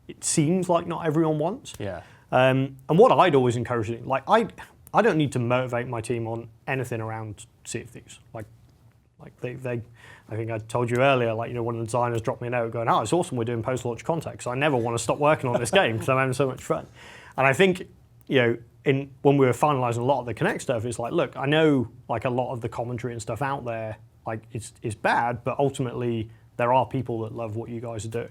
it seems like not everyone wants. Yeah. And what I'd always encourage, I don't need to motivate my team on anything around Sea of Thieves. I think I told you earlier, one of the designers dropped me a note going, oh, it's awesome we're doing post-launch content, because I never want to stop working on this game because I'm having so much fun. And I think, when we were finalising a lot of the Kinect stuff, it's like, look, I know a lot of the commentary and stuff out there, is bad, but ultimately there are people that love what you guys are doing.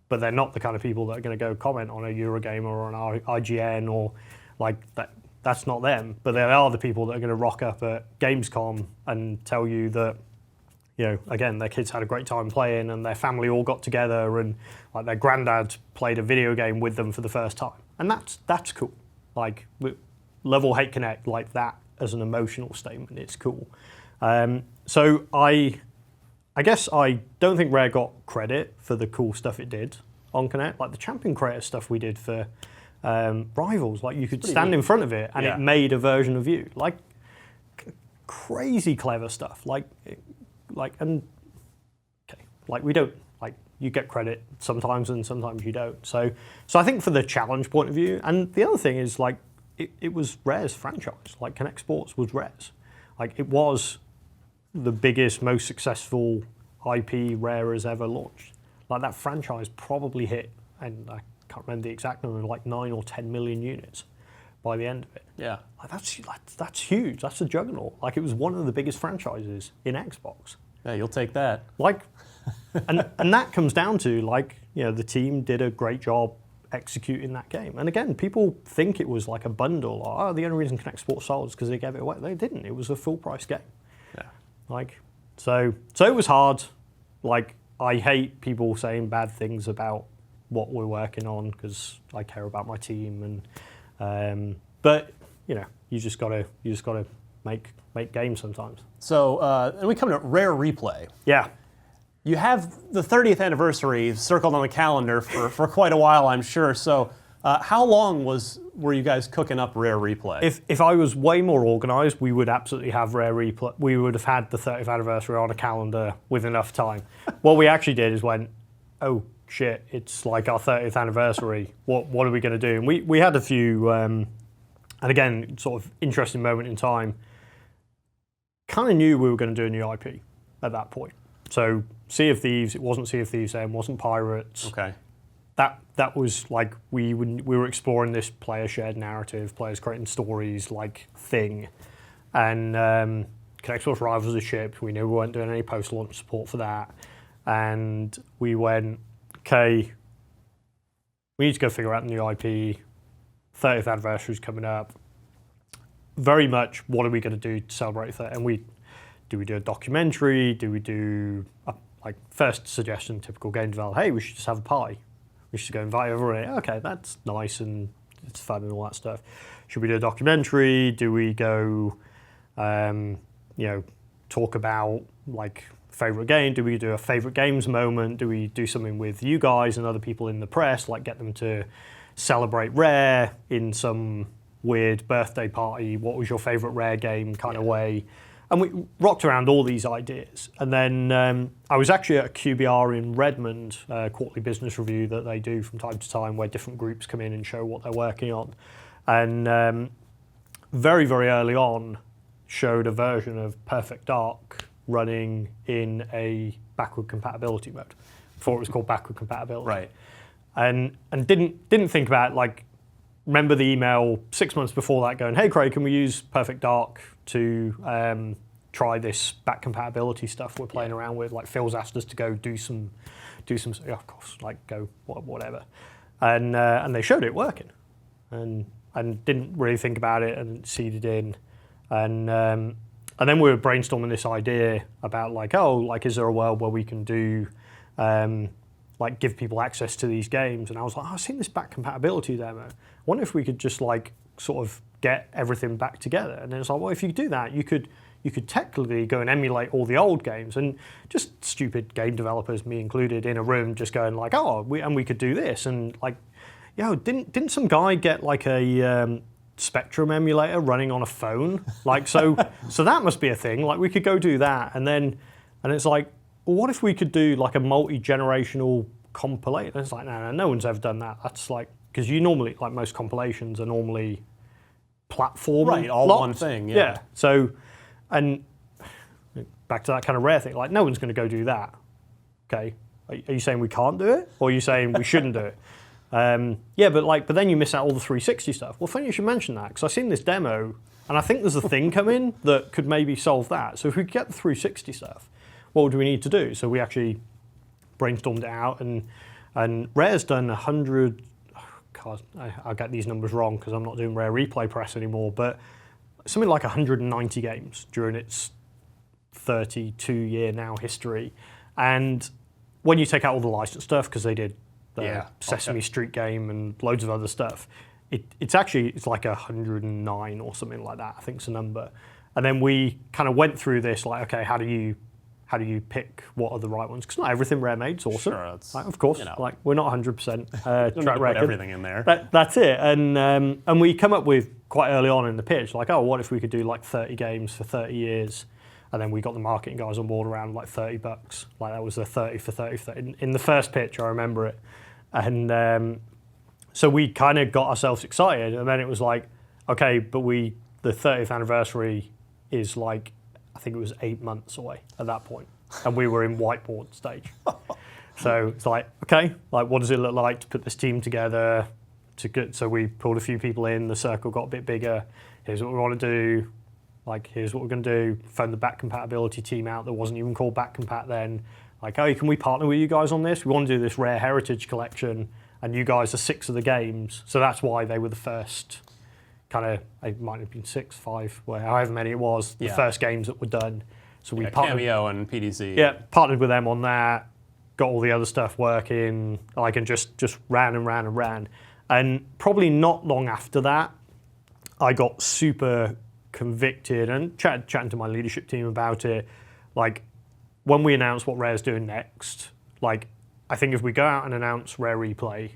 But they're not the kind of people that are going to go comment on a Eurogamer or an IGN or that. That's not them. But they are the people that are going to rock up at Gamescom and tell you that, again, their kids had a great time playing and their family all got together and their granddad played a video game with them for the first time. And that's cool. Love or hate Kinect, that as an emotional statement, it's cool. So I guess I don't think Rare got credit for the cool stuff it did on Kinect. The Champion Creator stuff we did for Rivals, you could stand in front of it and it made a version of you. Crazy clever stuff. We don't, you get credit sometimes and sometimes you don't. So I think for the challenge point of view, and the other thing is it was Rare's franchise. Kinect Sports was Rare's. It was the biggest, most successful IP Rare has ever launched. That franchise probably hit, and I can't remember the exact number, 9 or 10 million units by the end of it. Yeah. That's huge. That's a juggernaut. It was one of the biggest franchises in Xbox. Yeah, you'll take that. And that comes down to the team did a great job executing that game. And again, people think it was a bundle, or the only reason Kinect Sports sold is because they gave it away. They didn't. It was a full price game. Yeah. So it was hard. Like, I hate people saying bad things about what we're working on because I care about my team, and but you know, you just gotta make games sometimes. So, and we come to Rare Replay. Yeah. You have the 30th anniversary circled on the calendar for quite a while, I'm sure. So, how long were you guys cooking up Rare Replay? If I was way more organised, we would absolutely have Rare Replay. We would have had the 30th anniversary on a calendar with enough time. What we actually did is went, oh shit, it's like our 30th anniversary. What are we going to do? And we had a few, and again, sort of interesting moment in time. Kind of knew we were going to do a new IP at that point. So Sea of Thieves, it wasn't Sea of Thieves then, wasn't Pirates. Okay. That was like we were exploring this player shared narrative, players creating stories like thing, and Kinect Source Rivals was a ship. We knew we weren't doing any post-launch support for that, and we went, okay, we need to go figure out the new IP. 30th anniversary is coming up. Very much, what are we going to do to celebrate that? And do we do a documentary? Do we do like first suggestion, typical game developer? Hey, we should just have a party. We should go invite everyone. Okay, that's nice and it's fun and all that stuff. Should we do a documentary? Do we go, talk about like favorite game? Do we do a favorite games moment? Do we do something with you guys and other people in the press, like get them to celebrate Rare in some weird birthday party? What was your favorite Rare game kind of way? And we rocked around all these ideas. And then I was actually at a QBR in Redmond, a quarterly business review that they do from time to time where different groups come in and show what they're working on. And very, very early on showed a version of Perfect Dark running in a backward compatibility mode before it was called backward compatibility. Right. And didn't think about it, like, remember the email 6 months before that going, hey Craig, can we use Perfect Dark to try this back compatibility stuff we're playing around with? Like Phil's asked us to go do some, yeah, of course, like go whatever, and they showed it working, and didn't really think about it and seeded in, and then we were brainstorming this idea about like, oh, like is there a world where we can do like give people access to these games? And I was like, oh, I've seen this back compatibility demo. I wonder if we could just like sort of get everything back together. And then it's like, well, if you do that, you could technically go and emulate all the old games, and just stupid game developers, me included, in a room just going like, oh, we could do this. And like, didn't some guy get like a Spectrum emulator running on a phone? Like, so that must be a thing. Like we could go do that. And it's like, well, what if we could do like a multi-generational compilation? And it's like, no one's ever done that. That's like, because you normally, like most compilations are normally platform. Right, all locked. one thing, yeah. Yeah, so, and back to that kind of Rare thing, like no one's going to go do that. Okay, are you saying we can't do it? Or are you saying we shouldn't do it? Yeah, but then you miss out all the 360 stuff. Well, funny you should mention that, because I've seen this demo, and I think there's a thing coming that could maybe solve that. So if we get the 360 stuff, what do we need to do? So we actually brainstormed it out, and Rare's done 100, God, I'll get these numbers wrong because I'm not doing Rare Replay Press anymore, but something like 190 games during its 32-year now history. And when you take out all the licensed stuff, because they did the Sesame Street game and loads of other stuff, it's like 109 or something like that, I think's the number. And then we kind of went through this, like, okay, how do you pick what are the right ones? Because not everything Rare made's awesome. Sure, like, of course, like we're not 100% track record. Everything in there. That's it. And we come up with quite early on in the pitch, like, oh, what if we could do like 30 games for 30 years? And then we got the marketing guys on board around like $30. Like that was the 30 for 30 for 30. In the first pitch, I remember it. And so we kind of got ourselves excited. And then it was like, okay, but the 30th anniversary is like, I think it was 8 months away at that point, and we were in whiteboard stage. So it's like, okay, like what does it look like to put this team together? So we pulled a few people in, the circle got a bit bigger. Here's what we want to do. Like, here's what we're going to do. Phone the back compatibility team out that wasn't even called back compat then. Like, oh, can we partner with you guys on this? We want to do this Rare Heritage collection, and you guys are 6 of the games. So that's why they were the first. Kind of, it might have been 6, 5, however many it was, the first games that were done. So we Cameo and PDZ. Yeah, partnered with them on that, got all the other stuff working, like, and just ran and ran and ran. And probably not long after that, I got super convicted and chatting to my leadership team about it. Like, when we announced what Rare's doing next, like, I think if we go out and announce Rare Replay,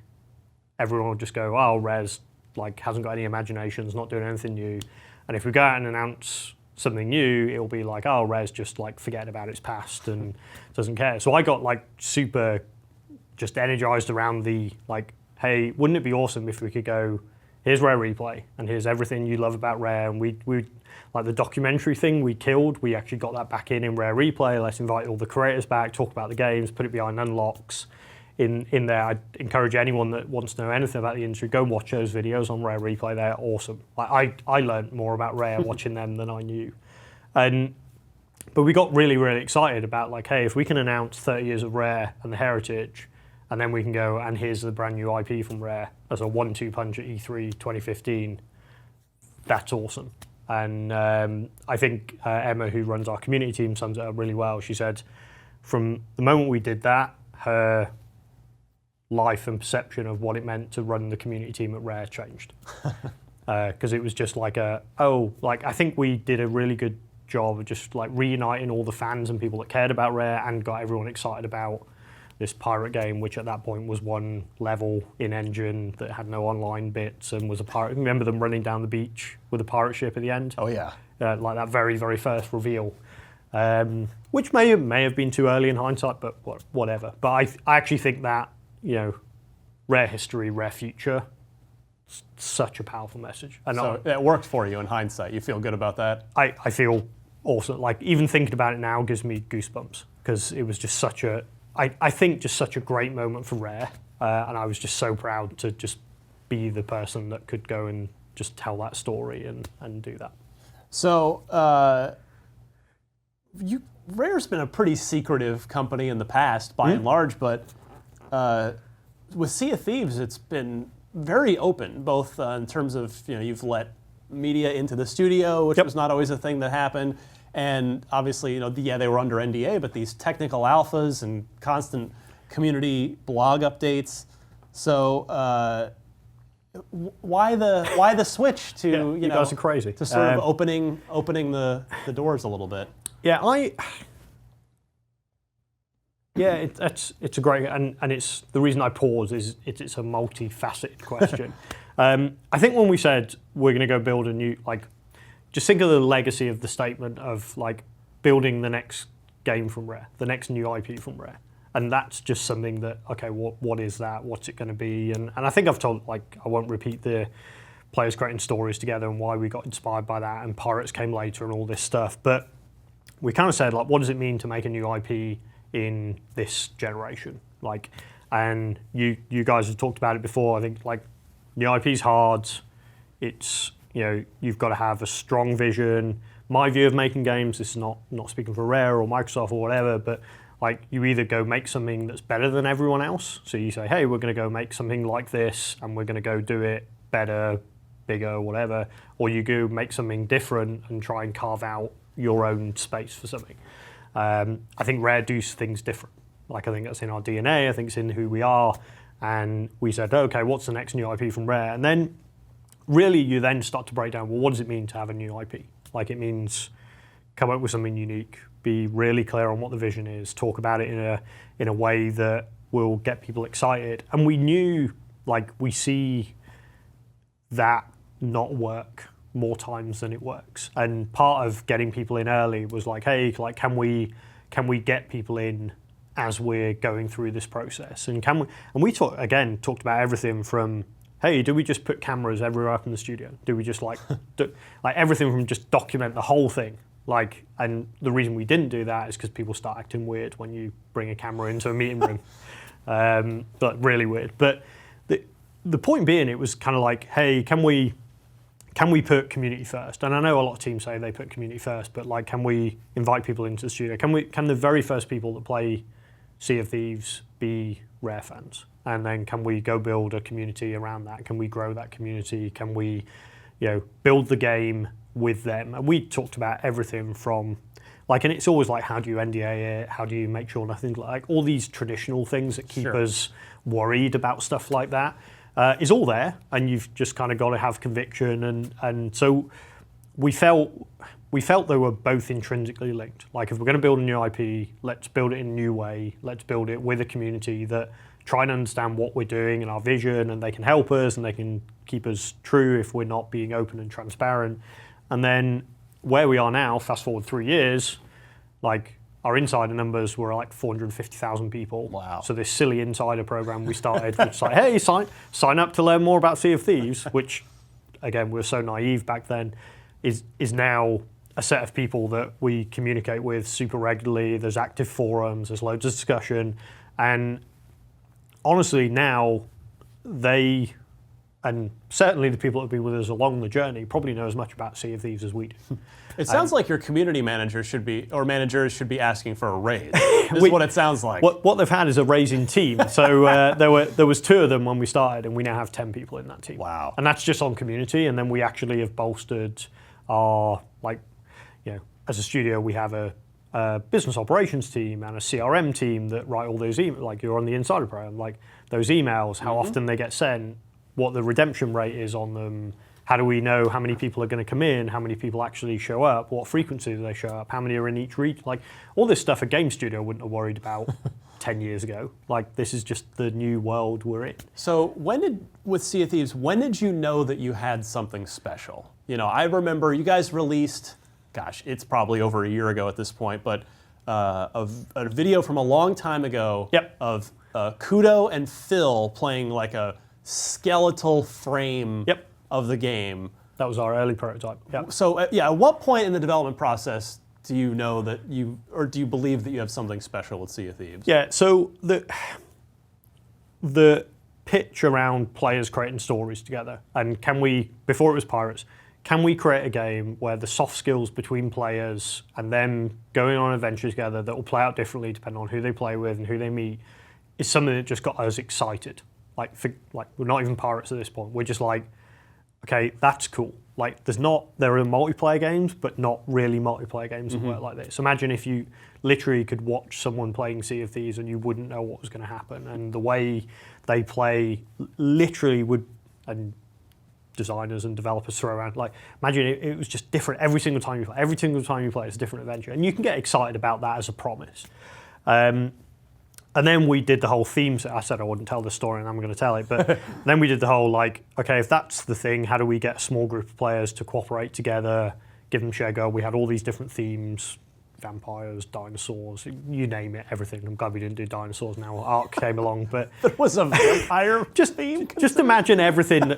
everyone will just go, oh, Rare's like hasn't got any imaginations, not doing anything new. And if we go out and announce something new, it'll be like, oh, Rare's just like forgetting about its past and doesn't care. So I got like super just energized around the like, hey, wouldn't it be awesome if we could go, here's Rare Replay and here's everything you love about Rare, and we like the documentary thing we killed, we actually got that back in Rare Replay. Let's invite all the creators back, talk about the games, put it behind unlocks in there. I'd encourage anyone that wants to know anything about the industry, go watch those videos on Rare Replay. They're awesome. Like I learned more about Rare watching them than I knew. But we got really, really excited about like, hey, if we can announce 30 years of Rare and the heritage, and then we can go, and here's the brand new IP from Rare as a 1-2 punch at E3 2015, that's awesome. And I think Emma, who runs our community team, sums it up really well. She said, from the moment we did that, her life and perception of what it meant to run the community team at Rare changed. Because it was just like I think we did a really good job of just like reuniting all the fans and people that cared about Rare and got everyone excited about this pirate game, which at that point was one level in engine that had no online bits and was a pirate. Remember them running down the beach with a pirate ship at the end? Oh yeah. Like that very, very first reveal, which may have been too early in hindsight, but whatever. But I actually think that, you know, Rare history, Rare future, such a powerful message. And so it worked for you in hindsight. You feel good about that? I feel awesome. Like even thinking about it now gives me goosebumps because it was just such a, I think just such a great moment for Rare, and I was just so proud to just be the person that could go and just tell that story and do that. So Rare's been a pretty secretive company in the past, by and large, but with Sea of Thieves, it's been very open, both in terms of, you know, you've let media into the studio, which was not always a thing that happened. And obviously, you know, they were under NDA, but these technical alphas and constant community blog updates. So why the switch to you guys are crazy to sort of opening the doors a little bit? Yeah, it's a great, and it's the reason I pause is it's a multifaceted question. I think when we said we're going to go build a new, like, just think of the legacy of the statement of like building the next game from Rare, the next new IP from Rare, and that's just something that, okay, what is that? What's it going to be? And I think I've told, like, I won't repeat the players creating stories together and why we got inspired by that, and Pirates came later and all this stuff, but we kind of said, like, what does it mean to make a new IP in this generation? Like, and you guys have talked about it before. I think like new IP's hard. It's, you know, you've got to have a strong vision. My view of making games, this is not speaking for Rare or Microsoft or whatever, but like you either go make something that's better than everyone else. So you say, hey, we're going to go make something like this and we're going to go do it better, bigger, whatever. Or you go make something different and try and carve out your own space for something. I think Rare do things different. Like I think that's in our DNA, I think it's in who we are. And we said, okay, what's the next new IP from Rare? And then really you then start to break down, well, what does it mean to have a new IP? Like it means come up with something unique, be really clear on what the vision is, talk about it in a way that will get people excited. And we knew, like, we see that not work more times than it works. And part of getting people in early was like, hey, like, can we get people in as we're going through this process? And we talked about everything from, hey, do we just put cameras everywhere up in the studio? Do we just like everything from just document the whole thing? Like, and the reason we didn't do that is because people start acting weird when you bring a camera into a meeting room, but really weird. But the point being, it was kind of like, hey, can we put community first? And I know a lot of teams say they put community first, but like, can we invite people into the studio? Can the very first people that play Sea of Thieves be Rare fans? And then can we go build a community around that? Can we grow that community? Can we, build the game with them? And we talked about everything from Like, and it's always like, how do you NDA it? How do you make sure nothing, like all these traditional things that keep us worried about stuff like that is all there, and you've just kind of got to have conviction, and so we felt they were both intrinsically linked. Like, if we're going to build a new IP, let's build it in a new way. Let's build it with a community that try and understand what we're doing and our vision, and they can help us and they can keep us true if we're not being open and transparent. And then where we are now, fast forward 3 years, like our insider numbers were like 450,000 people. Wow. So this silly insider program we started, which is like, hey, sign up to learn more about Sea of Thieves, which again, we were so naive back then, is now a set of people that we communicate with super regularly. There's active forums, there's loads of discussion, and honestly now they, and certainly the people that have been with us along the journey, probably know as much about Sea of Thieves as we do. It sounds like your community managers should be asking for a raise. Is what it sounds like. What they've had is a raising team. So there was 2 of them when we started, and we now have 10 people in that team. Wow. And that's just on community, and then we actually have bolstered our, like, as a studio, we have a business operations team and a CRM team that write all those emails. Like, you're on the insider program, like those emails, how often they get sent, what the redemption rate is on them, how do we know how many people are going to come in, how many people actually show up, what frequency do they show up, how many are in each region. Like, all this stuff a game studio wouldn't have worried about 10 years ago. Like, this is just the new world we're in. So with Sea of Thieves, when did you know that you had something special? I remember you guys released, gosh, it's probably over a year ago at this point, but a video from a long time ago of Kudo and Phil playing like a skeletal frame of the game. That was our early prototype. Yep. So at what point in the development process do you know that do you believe that you have something special with Sea of Thieves? Yeah, so the pitch around players creating stories together, and before it was Pirates, can we create a game where the soft skills between players and them going on adventures together that will play out differently depending on who they play with and who they meet is something that just got us excited. Like we're not even Pirates at this point. We're just like, okay, that's cool. Like, there are multiplayer games, but not really multiplayer games that work like this. Imagine if you literally could watch someone playing Sea of Thieves and you wouldn't know what was going to happen. And the way they play literally would, and designers and developers throw around, like, imagine it was just different every single time you play. Every single time you play, it's a different adventure. And you can get excited about that as a promise. And then we did the whole theme. I said I wouldn't tell the story, and I'm going to tell it. But then we did the whole, like, okay, if that's the thing, how do we get a small group of players to cooperate together, give them share goal? We had all these different themes, vampires, dinosaurs, you name it, everything. I'm glad we didn't do dinosaurs now. Ark came along, but There was a vampire theme? just imagine everything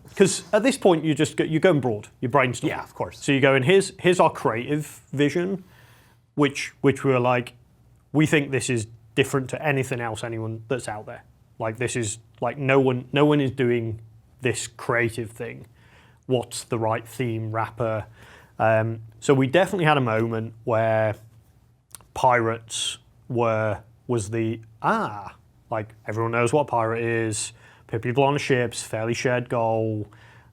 because at this point you're going broad, you brainstorm. Yeah, of course. So you go, and here's our creative vision, which we were like, we think this is different to anything else anyone that's out there. Like, this is like no one is doing this creative thing. What's the right theme wrapper? So we definitely had a moment where pirates was the like, everyone knows what a pirate is. Put people on ships, fairly shared goal.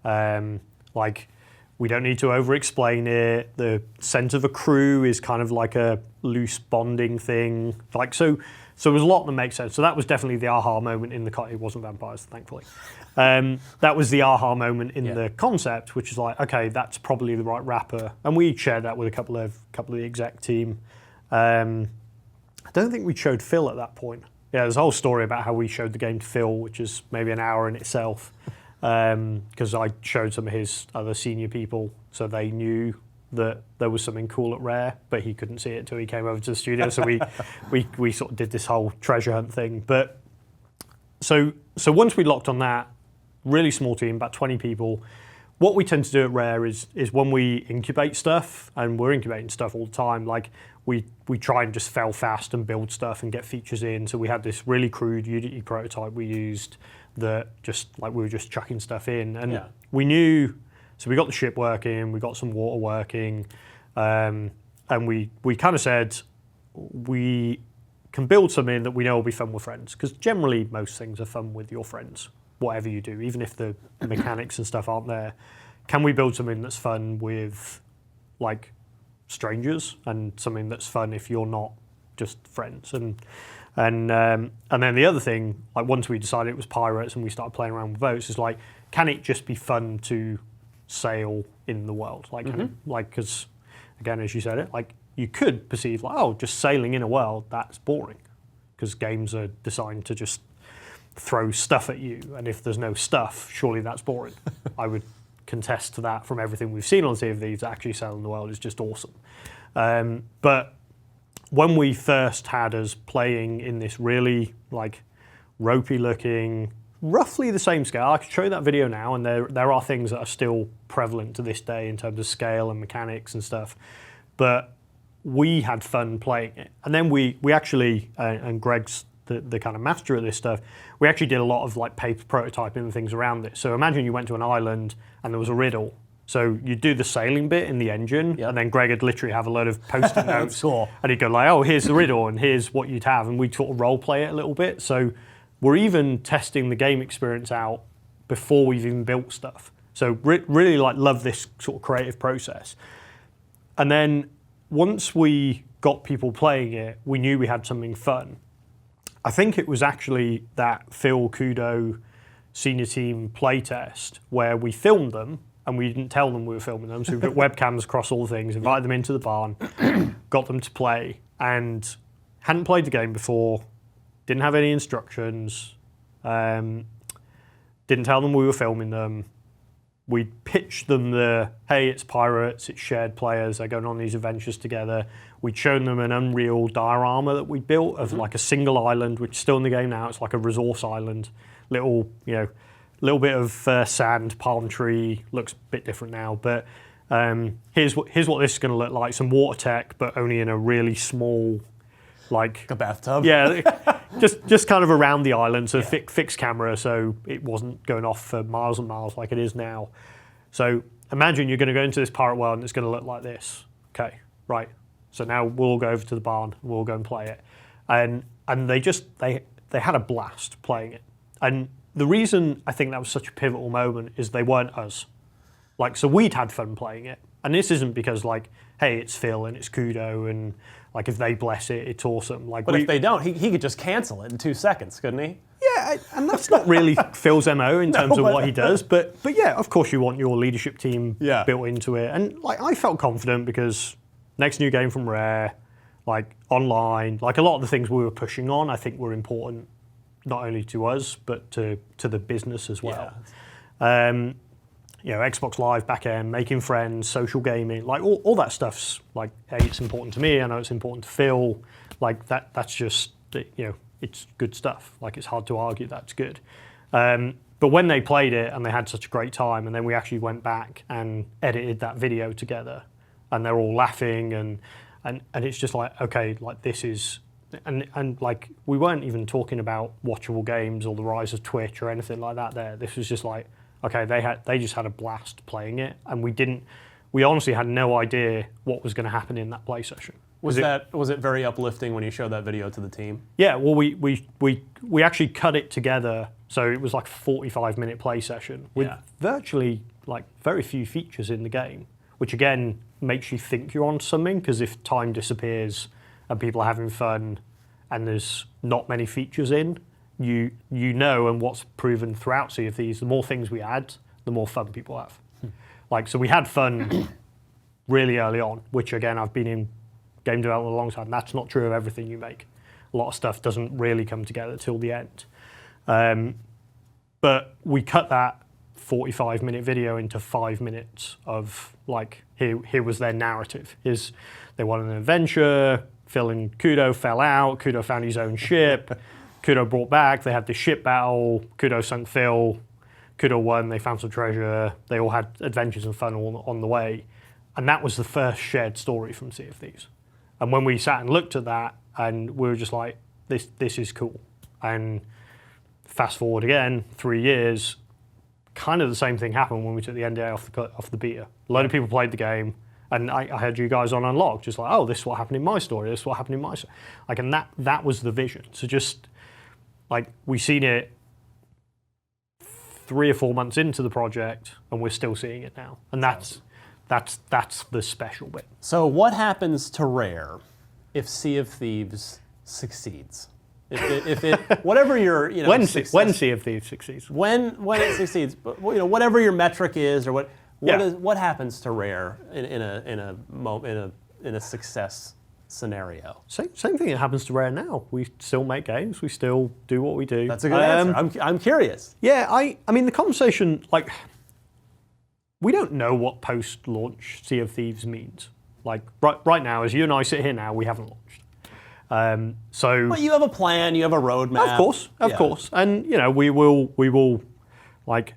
Like, we don't need to over-explain it. The sense of a crew is kind of like a loose bonding thing. Like, so there's a lot that makes sense. So that was definitely the aha moment in the. It wasn't vampires, thankfully. That was the aha moment in the concept, which is like, okay, that's probably the right wrapper. And we shared that with a couple of the exec team. I don't think we showed Phil at that point. Yeah, there's a whole story about how we showed the game to Phil, which is maybe an hour in itself. Because I showed some of his other senior people, so they knew that there was something cool at Rare, but he couldn't see it until he came over to the studio. So we sort of did this whole treasure hunt thing. But so once we locked on that, really small team, about 20 people. What we tend to do at Rare is when we incubate stuff, and we're incubating stuff all the time, like we try and just fail fast and build stuff and get features in. So we had this really crude Unity prototype we used that just, like, we were just chucking stuff in. And we knew, so we got the ship working, we got some water working, and we kind of said, we can build something that we know will be fun with friends. Because generally most things are fun with your friends, whatever you do, even if the mechanics and stuff aren't there. Can we build something that's fun with, like, strangers and something that's fun if you're not just friends. And then the other thing, like once we decided it was pirates and we started playing around with boats, is like, can it just be fun to sail in the world? Like, because again, as you said it, like you could perceive like, oh, just sailing in a world, that's boring, because games are designed to just throw stuff at you, and if there's no stuff, surely that's boring. I would contest to that from everything we've seen on Sea of Thieves. Actually sailing the world is just awesome. But when we first had us playing in this really like ropey looking, roughly the same scale, I could show you that video now, and there are things that are still prevalent to this day in terms of scale and mechanics and stuff, but we had fun playing it. And then we actually, and Greg's the kind of master at this stuff, we actually did a lot of like paper prototyping and things around it. So imagine you went to an island and there was a riddle. So you'd do the sailing bit in the engine, and then Greg would literally have a load of post-it notes, cool. And he'd go like, oh, here's the riddle and here's what you'd have, and we'd sort of role play it a little bit. So we're even testing the game experience out before we've even built stuff. So really like love this sort of creative process. And then once we got people playing it, we knew we had something fun. I think it was actually that Phil Kudo senior team playtest where we filmed them and we didn't tell them we were filming them. So we put webcams across all the things, invited them into the barn, got them to play, and hadn't played the game before, didn't have any instructions, didn't tell them we were filming them. We pitched them hey, it's pirates, it's shared players, they're going on these adventures together. We'd shown them an Unreal diorama that we built of like a single island, which is still in the game now. It's like a resource island, little bit of sand, palm tree, looks a bit different now. But here's what this is going to look like: some water tech, but only in a really small, like a bathtub. Yeah, just kind of around the island, so fixed camera, so it wasn't going off for miles and miles like it is now. So imagine you're going to go into this pirate world and it's going to look like this. Okay, right. So now we'll go over to the barn and we'll go and play it. And they had a blast playing it. And the reason I think that was such a pivotal moment is they weren't us. Like, so we'd had fun playing it. And this isn't because like, hey, it's Phil and it's Kudo and like if they bless it, it's awesome. Like, but if they don't, he could just cancel it in 2 seconds, couldn't he? Yeah, and that's not really Phil's MO in terms of what he does. But yeah, of course you want your leadership team built into it. And like I felt confident because next new game from Rare, like online, like a lot of the things we were pushing on, I think were important not only to us but to the business as well. Yeah. Xbox Live backend, making friends, social gaming, like all that stuff's like, hey, it's important to me. I know it's important to Phil. Like that's just it's good stuff. Like it's hard to argue that's good. But when they played it and they had such a great time, and then we actually went back and edited that video together, and they're all laughing and it's just like, okay, like this is, and like we weren't even talking about watchable games or the rise of Twitch or anything like that there. This was just like, okay, they just had a blast playing it, and we honestly had no idea what was going to happen in that play session. Was it very uplifting when you showed that video to the team? Yeah, well we actually cut it together, so it was like a 45-minute play session with virtually like very few features in the game, which again makes you think you're on something, because if time disappears and people are having fun and there's not many features in, you know, and what's proven throughout Sea of Thieves, the more things we add, the more fun people have. Like, so we had fun really early on, which again, I've been in game development a long time. That's not true of everything you make. A lot of stuff doesn't really come together till the end. But we cut that 45-minute video into 5 minutes of like, here was their narrative. They wanted an adventure, Phil and Kudo fell out, Kudo found his own ship, Kudo brought back, they had the ship battle, Kudo sunk Phil, Kudo won, they found some treasure, they all had adventures and fun on the way. And that was the first shared story from Sea of Thieves. And when we sat and looked at that, and we were just like, this is cool. And fast forward again, 3 years, kind of the same thing happened when we took the NDA off the beta. A load of people played the game, and I had you guys on Unlocked, just like, oh, this is what happened in my story, this is what happened in my story. Like, and that was the vision. So just, like, we seen it 3 or 4 months into the project, and we're still seeing it now. And that's the special bit. So what happens to Rare if Sea of Thieves succeeds? If it whatever your when Sea of Thieves succeeds, when it succeeds, but whatever your metric is, or what happens to Rare in a success scenario? Same thing that happens to Rare now. We still make games. We still do what we do. That's a good answer. I'm curious. Yeah, I mean the conversation, like, we don't know what post-launch Sea of Thieves means. Like right now, as you and I sit here now, we haven't launched. But you have a plan. You have a roadmap. Of course, and we will, like,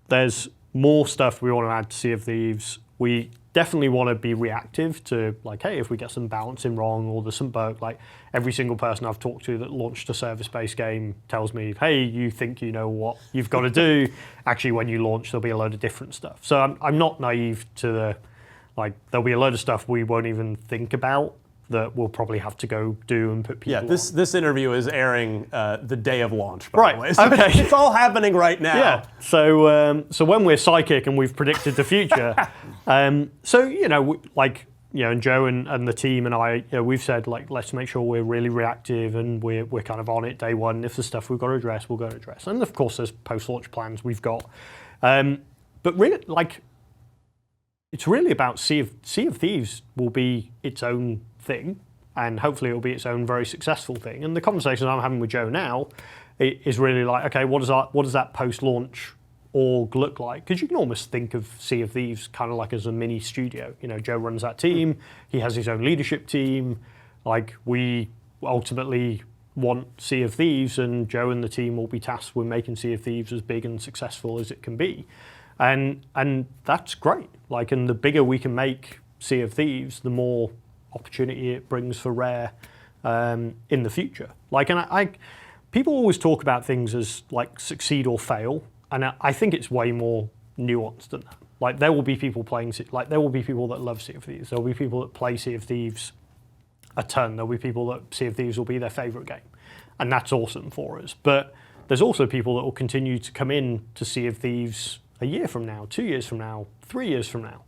there's more stuff we want to add to Sea of Thieves. We definitely want to be reactive to, like, hey, if we get some balancing wrong or there's some bug, like every single person I've talked to that launched a service-based game tells me, hey, you think you know what you've got to do. Actually, when you launch, there'll be a load of different stuff. So I'm not naive to there'll be a load of stuff we won't even think about that we'll probably have to go do and put people on. This interview is airing the day of launch, by the way. So okay. It's all happening right now. Yeah. So when we're psychic and we've predicted the future, and Joe and the team and I, we've said, like, let's make sure we're really reactive and we're kind of on it day one. If there's stuff we've got to address, we'll go to address. And of course, there's post-launch plans we've got. But really, like, it's really about Sea of Thieves will be its own thing, and hopefully it will be its own very successful thing. And the conversation I'm having with Joe now is really like, okay, what does that post-launch org look like? Because you can almost think of Sea of Thieves kind of like as a mini studio. Joe runs that team. He has his own leadership team. Like, we ultimately want Sea of Thieves, and Joe and the team will be tasked with making Sea of Thieves as big and successful as it can be. And that's great. Like, and the bigger we can make Sea of Thieves, the more opportunity it brings for Rare in the future. Like, and people always talk about things as like succeed or fail, and I think it's way more nuanced than that. Like, there will be people there will be people that love Sea of Thieves. There will be people that play Sea of Thieves a ton. There will be people that Sea of Thieves will be their favourite game, and that's awesome for us. But there's also people that will continue to come in to Sea of Thieves a year from now, 2 years from now, 3 years from now,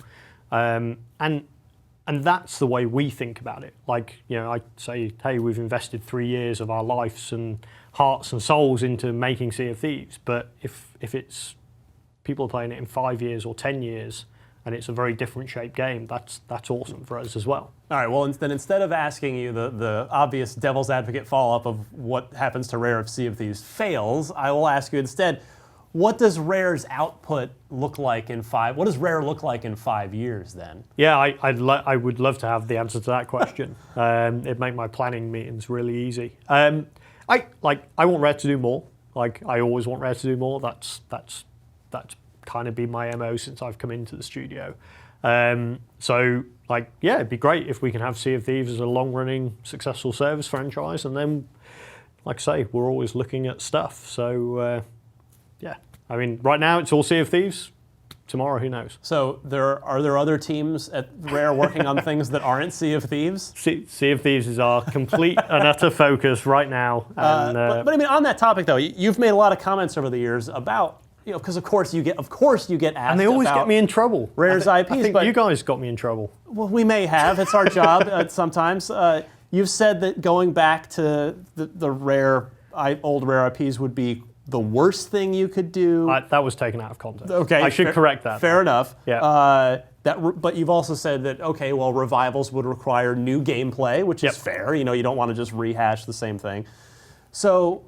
and that's the way we think about it. Like, I say, hey, we've invested 3 years of our lives and hearts and souls into making Sea of Thieves. But if it's people are playing it in 5 years or 10 years, and it's a very different shaped game, that's awesome for us as well. All right. Well, then instead of asking you the obvious devil's advocate follow-up of what happens to Rare if Sea of Thieves fails, I will ask you instead, what does Rare's output look like in 5? What does Rare look like in 5 years then? Yeah, I would love to have the answer to that question. It'd make my planning meetings really easy. I want Rare to do more. Like, I always want Rare to do more. That's kind of been my MO since I've come into the studio. So, like, yeah, it'd be great if we can have Sea of Thieves as a long-running, successful service franchise, and then, like I say, we're always looking at stuff. So, yeah. I mean, right now it's all Sea of Thieves. Tomorrow, who knows? So are there other teams at Rare working on things that aren't Sea of Thieves? Sea of Thieves is our complete and utter focus right now. And, but I mean, on that topic though, you've made a lot of comments over the years about, because of course you get asked, and they always get me in trouble. Rare's IPs. I think you guys got me in trouble. Well, we may have. It's our job sometimes. You've said that going back to the old Rare IPs would be the worst thing you could do. That was taken out of context. Okay, I should correct that. Fair enough. Yeah. But you've also said that, okay, well, revivals would require new gameplay, which is fair. You don't want to just rehash the same thing. So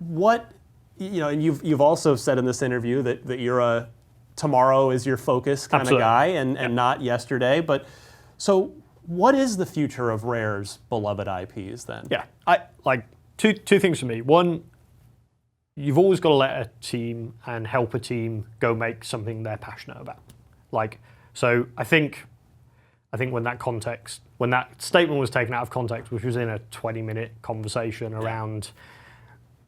what, and you've also said in this interview that you're a tomorrow is your focus kind of guy and not yesterday. But so what is the future of Rare's beloved IPs then? Yeah, I like two things for me. One, you've always got to let a team and help a team go make something they're passionate about. Like, so I think when that statement was taken out of context, which was in a 20-minute conversation around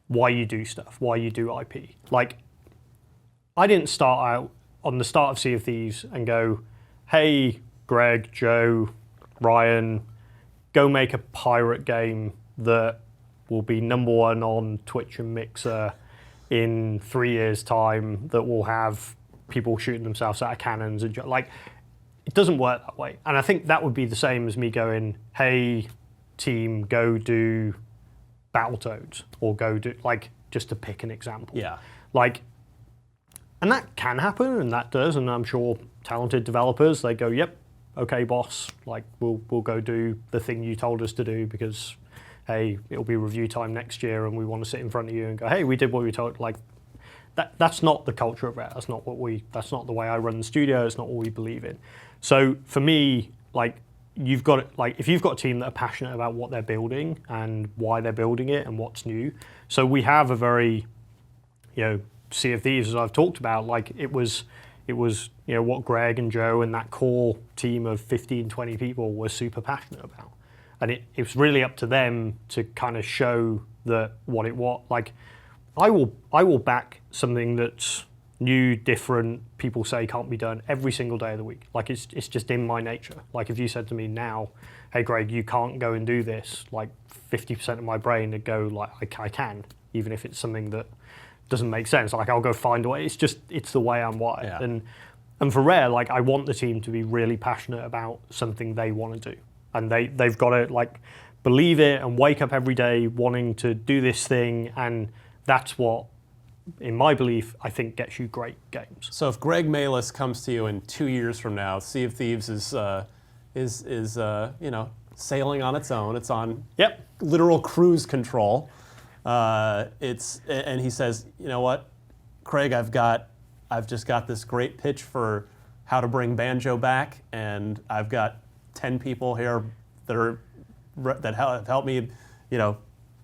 why you do stuff, why you do IP. Like, I didn't start out on the start of Sea of Thieves and go, hey, Greg, Joe, Ryan, go make a pirate game that will be #1 on Twitch and Mixer in 3 years' time, that will have people shooting themselves out of cannons. And like, it doesn't work that way. And I think that would be the same as me going, hey, team, go do Battletoads, or go do, like, just to pick an example. Yeah. Like, and that can happen, and that does, and I'm sure talented developers, they go, yep, okay, boss, like, we'll go do the thing you told us to do because, hey, it'll be review time next year, and we want to sit in front of you and go, hey, we did what we told. Like, that's not the culture of it. That's not the way I run the studio. It's not what we believe in. So for me, like, if you've got a team that are passionate about what they're building and why they're building it and what's new. So we have a very, Sea of Thieves, as I've talked about, like, it was what Greg and Joe and that core team of 15, 20 people were super passionate about. And it was really up to them to kind of show that what it was. Like, I will back something that's new, different, people say can't be done every single day of the week. Like, it's just in my nature. Like, if you said to me now, hey Greg, you can't go and do this, like 50% of my brain would go like, I can, even if it's something that doesn't make sense. Like, I'll go find a way. It's the way I'm wired. Yeah. And for Rare, like, I want the team to be really passionate about something they want to do. And they've got to, like, believe it and wake up every day wanting to do this thing, and that's what, in my belief, I think gets you great games. So if Greg Malis comes to you in 2 years from now, Sea of Thieves is sailing on its own. It's on literal cruise control. And he says, you know what, Craig, I've just got this great pitch for how to bring banjo back, and I've got 10 people here that have helped me,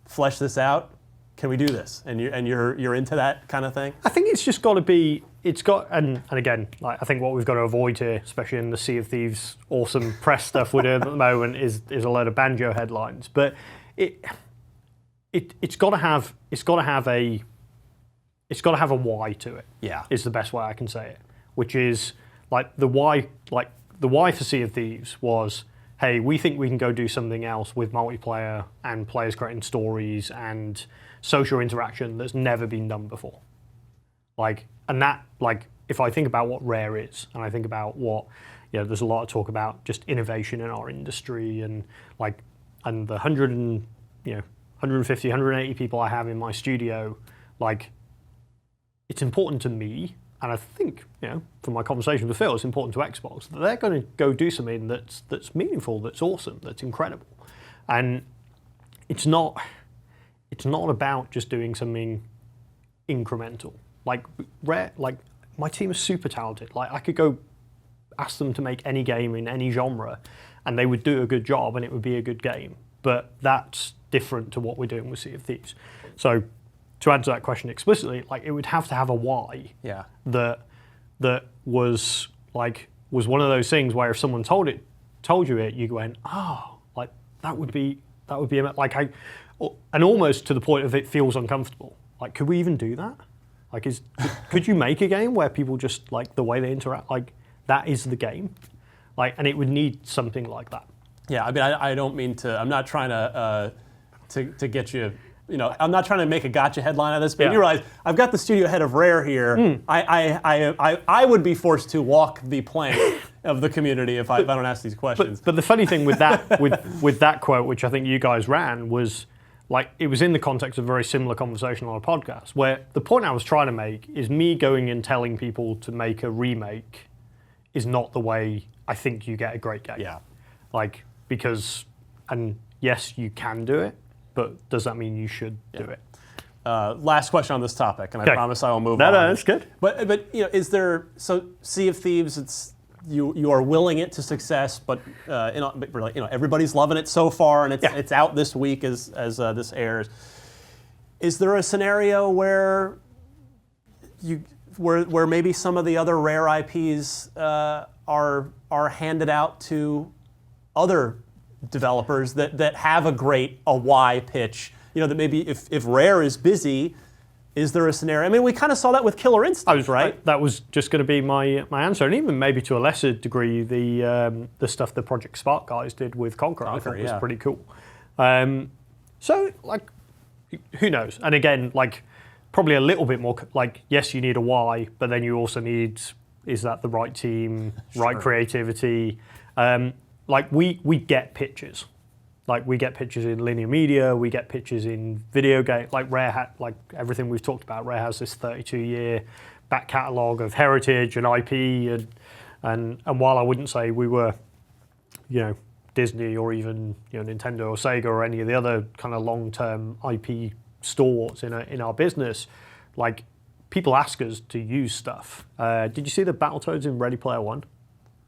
flesh this out. Can we do this? And you're into that kind of thing? I think it's just got to be. And again, like, I think what we've got to avoid here, especially in the Sea of Thieves awesome press stuff we're doing at the moment, is a load of banjo headlines. But it's got to have a why to it. Yeah, is the best way I can say it. Which is like the why for Sea of Thieves was, hey, we think we can go do something else with multiplayer and players creating stories and social interaction that's never been done before. Like, and that, like, if I think about what Rare is, and I think about what, there's a lot of talk about just innovation in our industry, and like, and the 150, 180 people I have in my studio, like, it's important to me, and I think, from my conversation with Phil, it's important to Xbox, that they're going to go do something that's meaningful, that's awesome, that's incredible. And it's not about just doing something incremental. Like, Rare, like, my team is super talented. Like, I could go ask them to make any game in any genre, and they would do a good job, and it would be a good game. But that's different to what we're doing with Sea of Thieves. So, to answer that question explicitly, like, it would have to have a why. Yeah. That was one of those things where if someone told you it, you went, like, that would be like, and almost to the point of it feels uncomfortable. Like, could we even do that? Like, could you make a game where people just, like, the way they interact, like, that is the game? Like, and it would need something like that. Yeah, I mean, I don't mean to, I'm not trying to get you, I'm not trying to make a gotcha headline out of this, but you realize I've got the studio head of Rare here. I would be forced to walk the plank of the community if I don't ask these questions. But the funny thing with that, with that quote, which I think you guys ran, was, like, it was in the context of a very similar conversation on a podcast, where the point I was trying to make is me going and telling people to make a remake is not the way I think you get a great game. Yeah. Like, because, and yes, you can do it, but does that mean you should do it? Last question on this topic, and I promise I will move on. No, that's good. But is there, so Sea of Thieves, it's, you are willing it to success, but everybody's loving it so far, and it's out this week as this airs. Is there a scenario where where maybe some of the other Rare IPs are handed out to other developers that have a why pitch? That maybe if Rare is busy, is there a scenario? I mean, we kind of saw that with Killer Instinct, right? That was just going to be my answer, and even maybe to a lesser degree, the stuff the Project Spark guys did with Conquer I thought was pretty cool. So, like, who knows? And again, like, probably a little bit more, like, yes, you need a why, but then you also need is that the right team, right creativity? Like we get pitches. Like we get pitches in linear media, we get pitches in video game. Like like everything we've talked about, Rare has this 32-year back catalogue of heritage and IP, and while I wouldn't say we were, Disney or even Nintendo or Sega or any of the other kind of long-term IP stalwarts in our business, like people ask us to use stuff. Did you see the Battletoads in Ready Player One?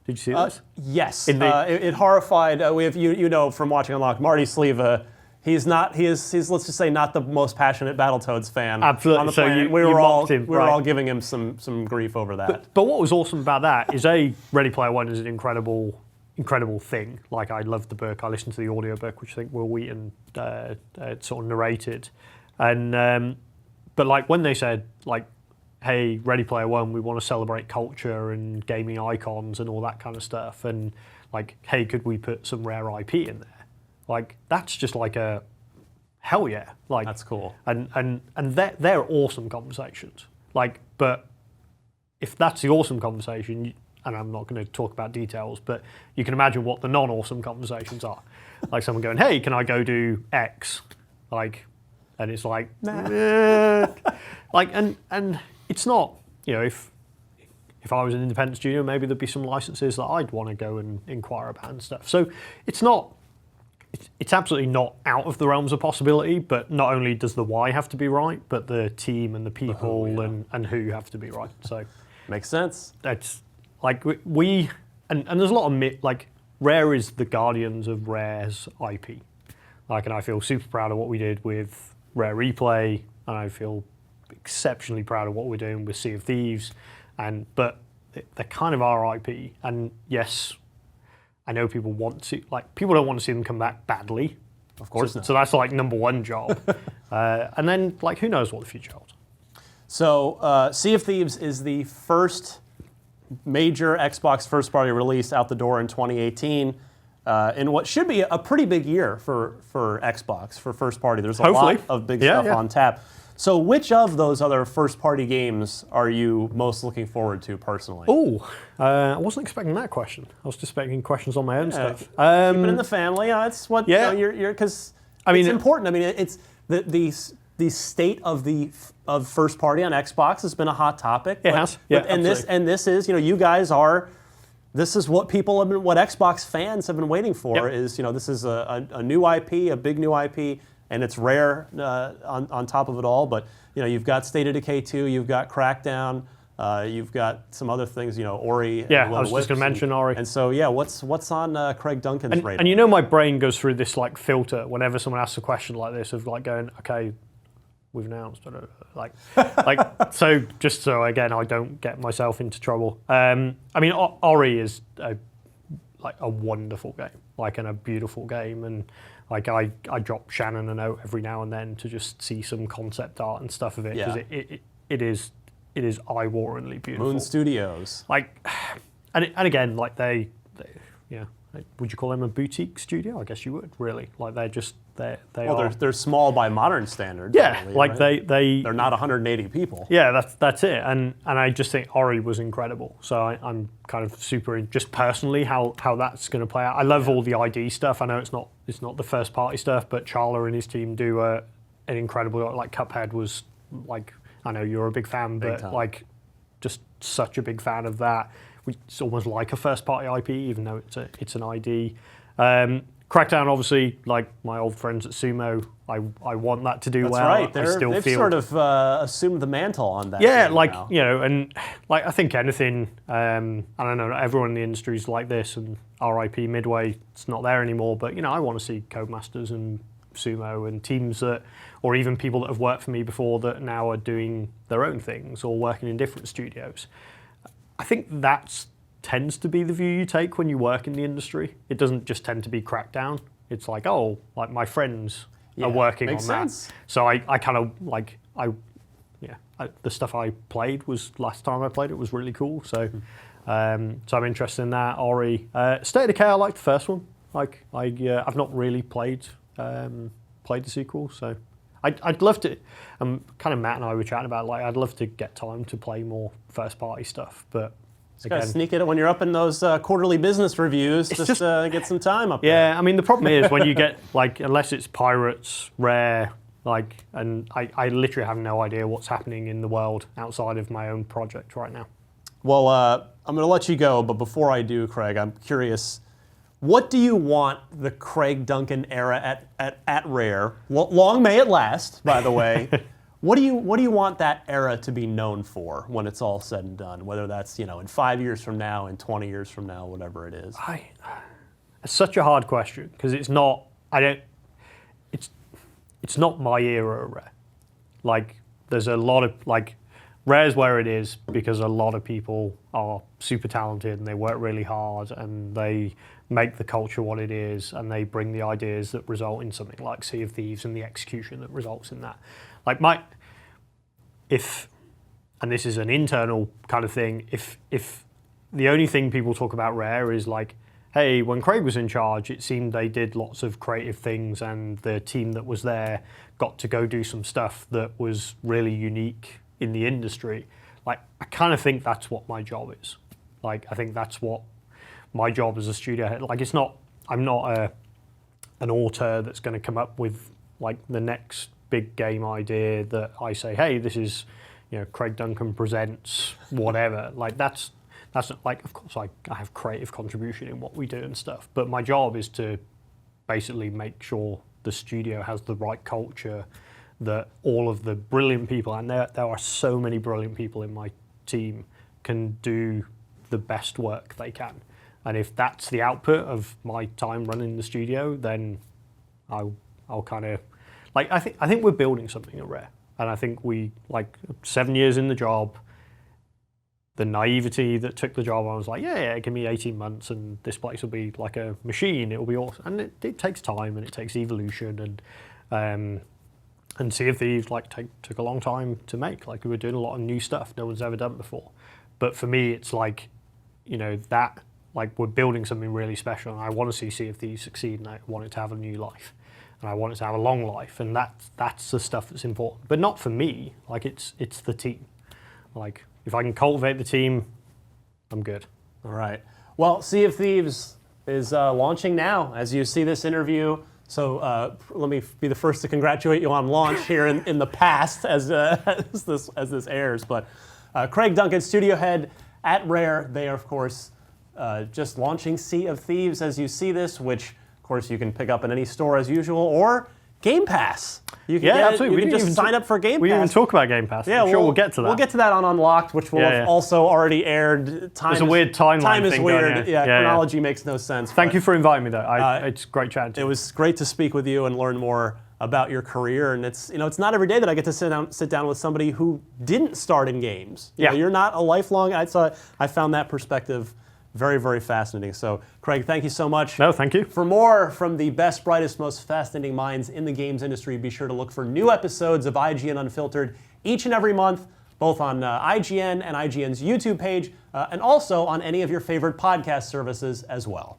Did you see this? Yes. It horrified. We have from watching Unlocked, Marty Sleva. He's let's just say not the most passionate Battletoads fan. Absolutely. On the So planet. you We were right. all giving him some grief over that. But what was awesome about that is Ready Player One is an incredible thing. Like I loved the book. I listened to the audio book, which I think Will Wheaton sort of narrated, and but like when they said like, hey, Ready Player One, we want to celebrate culture and gaming icons and all that kind of stuff. And like, hey, could we put some Rare IP in there? Like, that's just like a hell yeah. Like that's cool. And they're awesome conversations. Like, but if that's the awesome conversation, and I'm not going to talk about details, but you can imagine what the non-awesome conversations are. Like someone going, hey, can I go do X? Like, and it's like, nah. Like, and it's not, if I was an independent studio, maybe there'd be some licenses that I'd want to go and inquire about and stuff. So it's absolutely not out of the realms of possibility, but not only does the why have to be right, but the team and the people and who have to be right. So makes sense. That's like and there's a lot of like Rare is the guardians of Rare's IP. Like, and I feel super proud of what we did with Rare Replay, and I feel exceptionally proud of what we're doing with Sea of Thieves, but they're kind of our IP. And yes, I know people don't want to see them come back badly. Of course not. So that's like number one job. And then like who knows what the future holds. So Sea of Thieves is the first major Xbox first-party release out the door in 2018. In what should be a pretty big year for Xbox, for first-party. There's a lot of big stuff on tap. So which of those other first-party games are you most looking forward to personally? I wasn't expecting that question. I was just expecting questions on my own stuff. Keep it in the family. That's what you're because it's important. I mean, it's the state of first party on Xbox has been a hot topic. It has. Yeah, and this is you guys are. This is what what Xbox fans have been waiting for. Is this is a new IP, a big new IP. And it's Rare on top of it all, but you've got State of Decay 2, you've got Crackdown, you've got some other things, Ori. Yeah, I was just going to mention Ori. And so what's on Craig Duncan's radar? And my brain goes through this like filter whenever someone asks a question like this of like going, okay, we've announced, like so just so again I don't get myself into trouble. I mean Ori is a wonderful game, and a beautiful game, and. Like I drop Shannon a note every now and then to just see some concept art and stuff of it because it is eye-wateringly beautiful. Moon Studios. Like, and again, like they would you call them a boutique studio? I guess you would really. Like they're small by modern standards. Yeah, really, like right? they're not 180 people. Yeah, that's it. And I just think Ori was incredible. So I'm kind of super just personally how that's going to play out. I love all the ID stuff. I know it's not the first party stuff, but Charla and his team do an incredible. Like Cuphead was like, I know you're a big fan, but like just such a big fan of that. It's almost like a first party IP, even though it's an ID. Crackdown, obviously, like my old friends at Sumo, I want that to do well. That's right. They've sort of assumed the mantle on that. Yeah, now. And like I think anything, I don't know, everyone in the industry is like this, and RIP Midway, it's not there anymore. But I want to see Codemasters and Sumo and teams that, or even people that have worked for me before that now are doing their own things or working in different studios. I think that tends to be the view you take when you work in the industry. It doesn't just tend to be Crackdown. It's like, like my friends are working on sense. that. So I kind of like, the stuff I played last time I played it was really cool. So so I'm interested in that. Ori. State of Decay, I liked the first one. Like I've not really played the sequel, so I'd love to. Kind of Matt and I were chatting about I'd love to get time to play more first party stuff, but Just gotta sneak it when you're up in those quarterly business reviews. Just get some time up there. Yeah, I mean the problem is when you get unless it's Pirates, Rare, and I literally have no idea what's happening in the world outside of my own project right now. Well, I'm going to let you go, but before I do, Craig, I'm curious. What do you want the Craig Duncan era at Rare? Long may it last, by the way. What do you want that era to be known for when it's all said and done? Whether that's in 5 years from now, in 20 years from now, whatever it is. It's such a hard question because it's not. It's not my era of Rare. There's a lot of Rare's where it is because a lot of people are super talented and they work really hard and they make the culture what it is and they bring the ideas that result in something like Sea of Thieves and the execution that results in that. And this is an internal kind of thing, if the only thing people talk about Rare is hey, when Craig was in charge, it seemed they did lots of creative things and the team that was there got to go do some stuff that was really unique in the industry. I kind of think that's what my job is. I think that's what my job as a studio head. I'm not an author that's going to come up with the next big game idea that I say, hey, this is Craig Duncan presents whatever. That's of course I have creative contribution in what we do and stuff, but my job is to basically make sure the studio has the right culture, that all of the brilliant people, and there are so many brilliant people in my team, can do the best work they can. And if that's the output of my time running the studio, then I'll kind of I think we're building something at Rare, and I think we 7 years in the job. The naivety that took the job, I was yeah, give me 18 months and this place will be like a machine. It will be awesome, and it takes time and it takes evolution, and Sea of Thieves took a long time to make. We were doing a lot of new stuff no one's ever done before. But for me, it's that we're building something really special, and I want to see Sea of Thieves succeed, and I want it to have a new life, and I want it to have a long life, and that's the stuff that's important. But not for me. It's the team. If I can cultivate the team, I'm good. All right. Well, Sea of Thieves is launching now as you see this interview. So let me be the first to congratulate you on launch here in the past as this airs. But Craig Duncan, studio head at Rare, they are, of course, just launching Sea of Thieves as you see this, which, of course, you can pick up in any store as usual, or Game Pass. You can absolutely. You can just sign up for Game Pass. We didn't even talk about Game Pass. Yeah, I'm sure we'll get to that. We'll get to that on Unlocked, which will have also already aired. There's a weird timeline Time is thing weird. going, Chronology makes no sense. Thank you for inviting me, though. It's great chatting to you. It was great to speak with you and learn more about your career. And it's not every day that I get to sit down with somebody who didn't start in games. You're not a lifelong. I found that perspective very, very fascinating. So, Craig, thank you so much. No, thank you. For more from the best, brightest, most fascinating minds in the games industry, be sure to look for new episodes of IGN Unfiltered each and every month, both on IGN and IGN's YouTube page, and also on any of your favorite podcast services as well.